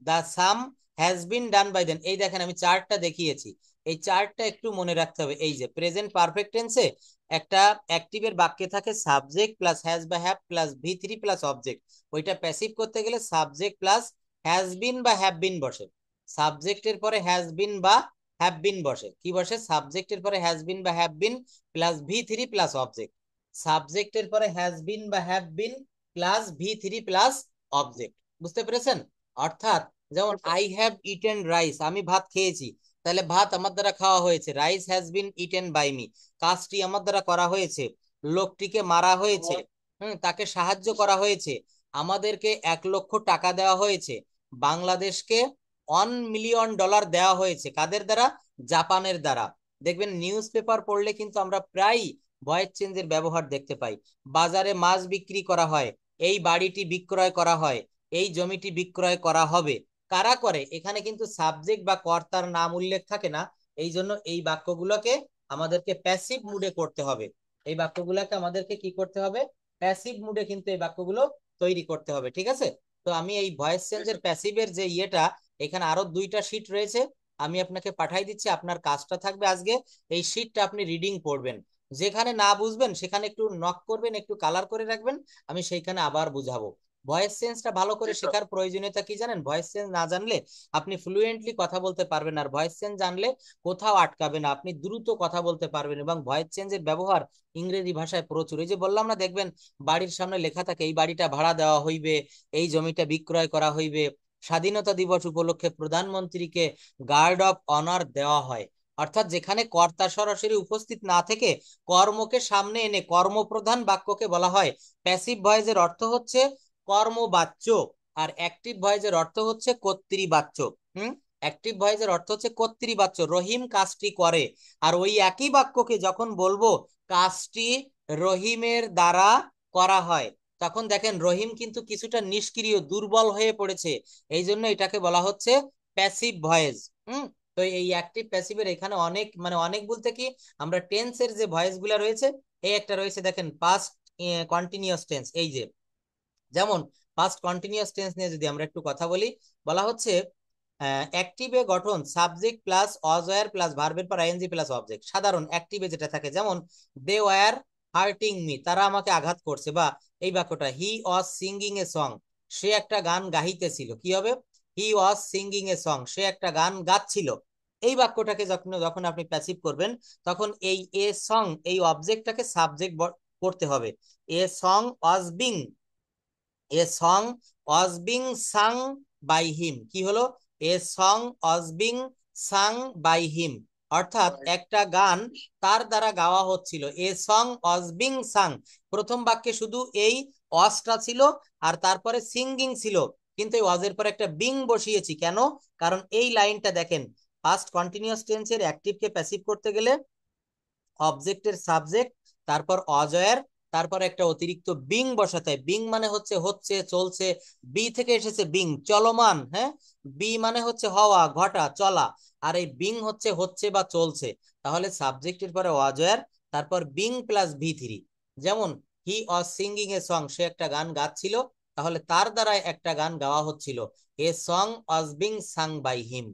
the sum has been done by them. এই দেখেন আমি চার্টটা দেখিয়েছি, এই চার্টটা একটু মনে রাখতে হবে। এই যে প্রেজেন্ট পারফেক্ট টেন্সে একটা অ্যাক্টিভের বাক্যে থাকে সাবজেক্ট প্লাস হ্যাজ বা হ্যাভ প্লাস ভি3 প্লাস অবজেক্ট, ওইটা প্যাসিভ করতে গেলে সাবজেক্ট প্লাস হ্যাজ বিন বা হ্যাভ বিন বসে, সাবজেক্টের পরে হ্যাজ বিন বা হ্যাভ বিন বসে। কি বসে? সাবজেক্টের পরে হ্যাজ বিন বা হ্যাভ বিন প্লাস ভি3 প্লাস অবজেক্ট, সাবজেক্টের পরে হ্যাজ বিন বা হ্যাভ বিন প্লাস ভি3 প্লাস অবজেক্ট। বুঝতে পেরেছেন? অর্থাৎ যেমন yes, sir. I have eaten rice, আমি ভাত খেয়েছি, তাহলে ভাত আমার দ্বারা খাওয়া হয়েছে, rice has been eaten by me, কাজটি আমার দ্বারা করা হয়েছে, লোকটিকে মারা হয়েছে, তাকে সাহায্য Yes, sir. করা হয়েছে, আমাদেরকে 1 লক্ষ টাকা দেওয়া হয়েছে, বাংলাদেশকে $1 মিলিয়ন দেওয়া হয়েছে, কাদের দ্বারা? জাপানের দ্বারা। দেখবেন নিউজ পেপার পড়লে কিন্তু আমরা প্রায় ভয়েস চেঞ্জের ব্যবহার দেখতে পাই। বাজারে মাছ বিক্রি করা হয়, এই বাড়িটি বিক্রয় করা হয়, এই জমিটি বিক্রয় করা হবে, কারা করে? এখানে কিন্তু সাবজেক্ট বা কর্তার নাম উল্লেখ থাকে না, এই জন্য এই বাক্যগুলোকে আমাদেরকে প্যাসিভ মুডে করতে হবে। এই বাক্যগুলোকে আমাদেরকে কি করতে হবে? প্যাসিভ মুডে কিন্তু এই বাক্যগুলো তৈরি করতে হবে। ঠিক আছে? তো আমি এই ভয়েস Yes, চেঞ্জের sir. প্যাসিভের যে ইয়েটা, এখানে আরো 2টা শীট রয়েছে, আমি আপনাকে পাঠাই দিচ্ছি। আপনার কাজটা থাকবে আজকে এই শীটটা আপনি রিডিং পড়বেন, যেখানে না বুঝবেন সেখানে একটু নক করবেন, একটু কালার করে রাখবেন, আমি সেইখানে আবার বুঝাবো। ভয়েস চেঞ্জটা ভালো করে Yes, sir. শেখার প্রয়োজনীয়তা কি জানেন? ভয়েস চেঞ্জ না জানলে আপনি ফ্লুয়েন্টলি কথা বলতে পারবেন, আর ভয়েস চেঞ্জ জানলে কোথাও আটকাবে না, আপনি দ্রুত কথা বলতে পারবেন। এবং ভয়েস চেঞ্জের ব্যবহার ইংরেজি ভাষায় প্রচুর। এই যে বললাম না, দেখবেন বাড়ির সামনে লেখা থাকে এই বাড়িটা ভাড়া দেওয়া হইবে, এই জমিটা বিক্রয় করা হইবে, স্বাধীনতা দিবস উপলক্ষে প্রধানমন্ত্রীকে গার্ড অফ অনার দেওয়া হয়। অর্থাৎ যেখানে কর্তা সরাসরি উপস্থিত না থেকে কর্মকে সামনে এনে কর্মপ্রধান বাক্যকে বলা হয় প্যাসিভ ভয়েসের অর্থ হচ্ছে কর্মবাচ্য, আর অ্যাক্টিভ ভয়েসের অর্থ হচ্ছে কর্তৃবাচ্য। অ্যাক্টিভ ভয়েসের অর্থ হচ্ছে কর্তৃবাচ্য, রহিম কাজটি করে। আর ওই একই বাক্যকে যখন বলবো কাজটি রহিমের দ্বারা করা হয়, তখন দেখেন রহিম কিন্তু কিছুটা নিষ্ক্রিয়, দুর্বল হয়ে পড়েছে, এই জন্য এটাকে বলা হচ্ছে প্যাসিভ ভয়েস। তো এই অ্যাক্টিভ প্যাসিভের এখানে অনেক মানে অনেক বলতে কি, আমরা টেন্সের যে ভয়েস গুলা রয়েছে, এই একটা রয়েছে দেখেন পাস্ট কন্টিনিউয়াস টেন্স। এই যে যেমন পাস্ট কন্টিনিউয়াস টেন্স নিয়ে যদি আমরা একটু কথা বলি, বলা হচ্ছে অ্যাক্টিভে গঠন সাবজেক্ট প্লাস অজয়ার প্লাস ভার্বের পর আইএনজি প্লাস অবজেক্ট। সাধারণ অ্যাক্টিভে যেটা থাকে, যেমন দে ওয়ার হার্টিং মি, তারা আমাকে আঘাত করছে। বা এই বাক্যটা হি ওয়াজ সিঙ্গিং এ সং, সে একটা গান গাহিতেছিল, কি হবে? হি ওয়াজ সিঙ্গিং এ সং, সে একটা গান গাচ্ছিল। এই বাক্যটাকে যখন যখন আপনি প্যাসিভ করবেন, তখন এই এ সং এই অবজেক্টটাকে সাবজেক্ট করতে হবে। A song was being, a song was being sung by him, কি হলো? A song was being sung by him, অর্থাৎ একটা গান তার দ্বারা গাওয়া হচ্ছিল। এ সং ওয়াজ বিং সাং, প্রথম বাক্যে শুধু এই ওয়াজটা ছিল আর তারপরে সিঙ্গিং ছিল, কিন্তু এই ওয়াজের পর একটা বিং বসিয়েছি কেন? কারণ এই লাইনটা দেখেন, পাস্ট কন্টিনিউয়াস টেন্সের অ্যাক্টিভকে প্যাসিভ করতে গেলে অবজেক্টের সাবজেক্ট, তারপর অজয়ের, তারপর একটা অতিরিক্ত বিং বসাতে হয়। বিং মানে হচ্ছে হচ্ছে চলছে, বি থেকে এসেছে বিং চলমান, হ্যাঁ, বি মানে হচ্ছে হওয়া ঘটা চলা, আর এই বিং হচ্ছে হচ্ছে বা চলছে। তাহলে সাবজেক্টের পরে অজয়ের, তারপর বিং প্লাস ভি থ্রি। যেমন হি ওয়াজ সিঙ্গিং এ সং, সে একটা গান গাচ্ছিল, তাহলে তার দ্বারা একটা গান গাওয়া হচ্ছিল। A song was being sung by him.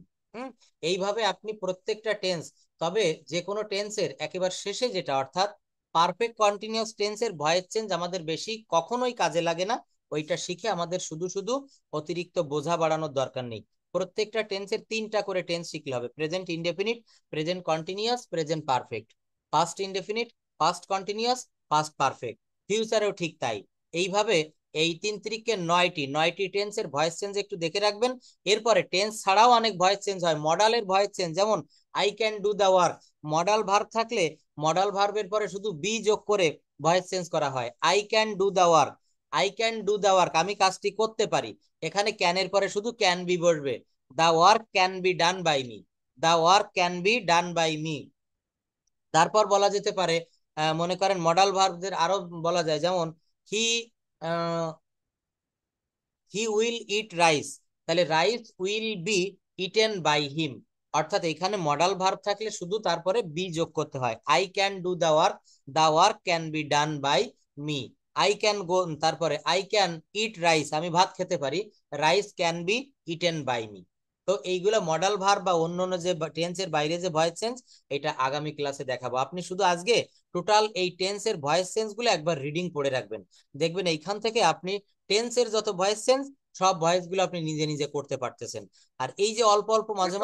এইভাবে আপনি প্রত্যেকটা টেন্স, তবে যে কোনো টেন্সের একেবারে শেষে যেটা, অর্থাৎ পারফেক্ট কন্টিনিউয়াস টেন্সের ভয়েস চেঞ্জ আমাদের বেশি কখনোই কাজে লাগে না। ওইটা শিখে আমাদের শুধু শুধু অতিরিক্ত বোঝা বাড়ানোর দরকার নেই। প্রত্যেকটা টেন্সের তিনটা করে টেন্স শিখলে হবে: present indefinite, present continuous, present perfect. Past indefinite, past continuous, past perfect. ফিউচারেও ঠিক তাই। এইভাবে এই 3 নয়টি নয়টি টেন্সের ভয়েস চেঞ্জ একটু দেখে রাখবেন। এরপরে টেন্স ছাড়াও অনেক ভয়েস চেঞ্জ হয়, মডালের ভয়েস চেঞ্জ, যেমন I can do the work. Modal verb থাকলে মডাল ভার্বের পরে শুধু বি যোগ করে ভয়েস চেঞ্জ করা হয়। I can do the work, I can do the work, আমি কাজটি করতে পারি। এখানে ক্যানের পরে শুধু ক্যান বি বসবে। The work can be done by me, the work can be done by me. তারপর বলা যেতে পারে, মনে করেন মডাল ভার্বদের আরো বলা যায়, যেমন he he will eat rice, তাহলে rice will be eaten by him. অর্থাৎ এখানে মডাল ভার্ব থাকলে শুধু তারপরে বি যোগ করতে হয়। I can do the work can be done by me. I can go, তারপরে আই ক্যান ইট রাইস, আমি ভাত খেতে পারি, rice can be eaten by me. তো এইগুলো মডাল ভার্ব বা অন্যান্য যে টেন্সের বাইরে যে ভয়েস চেঞ্জ, এটা আগামী ক্লাসে দেখাবো। আপনি শুধু আজকে টোটাল এই টেন্সের ভয়েস চেঞ্জ গুলো একবার রিডিং পড়ে রাখবেন, দেখবেন এইখান থেকে আপনি টেন্সের যত ভয়েস চেঞ্জ, সব ভয়েস গুলো আপনি নিজে নিজে করতে পারতেছেন। আর এই যে অল্প অল্প মাঝে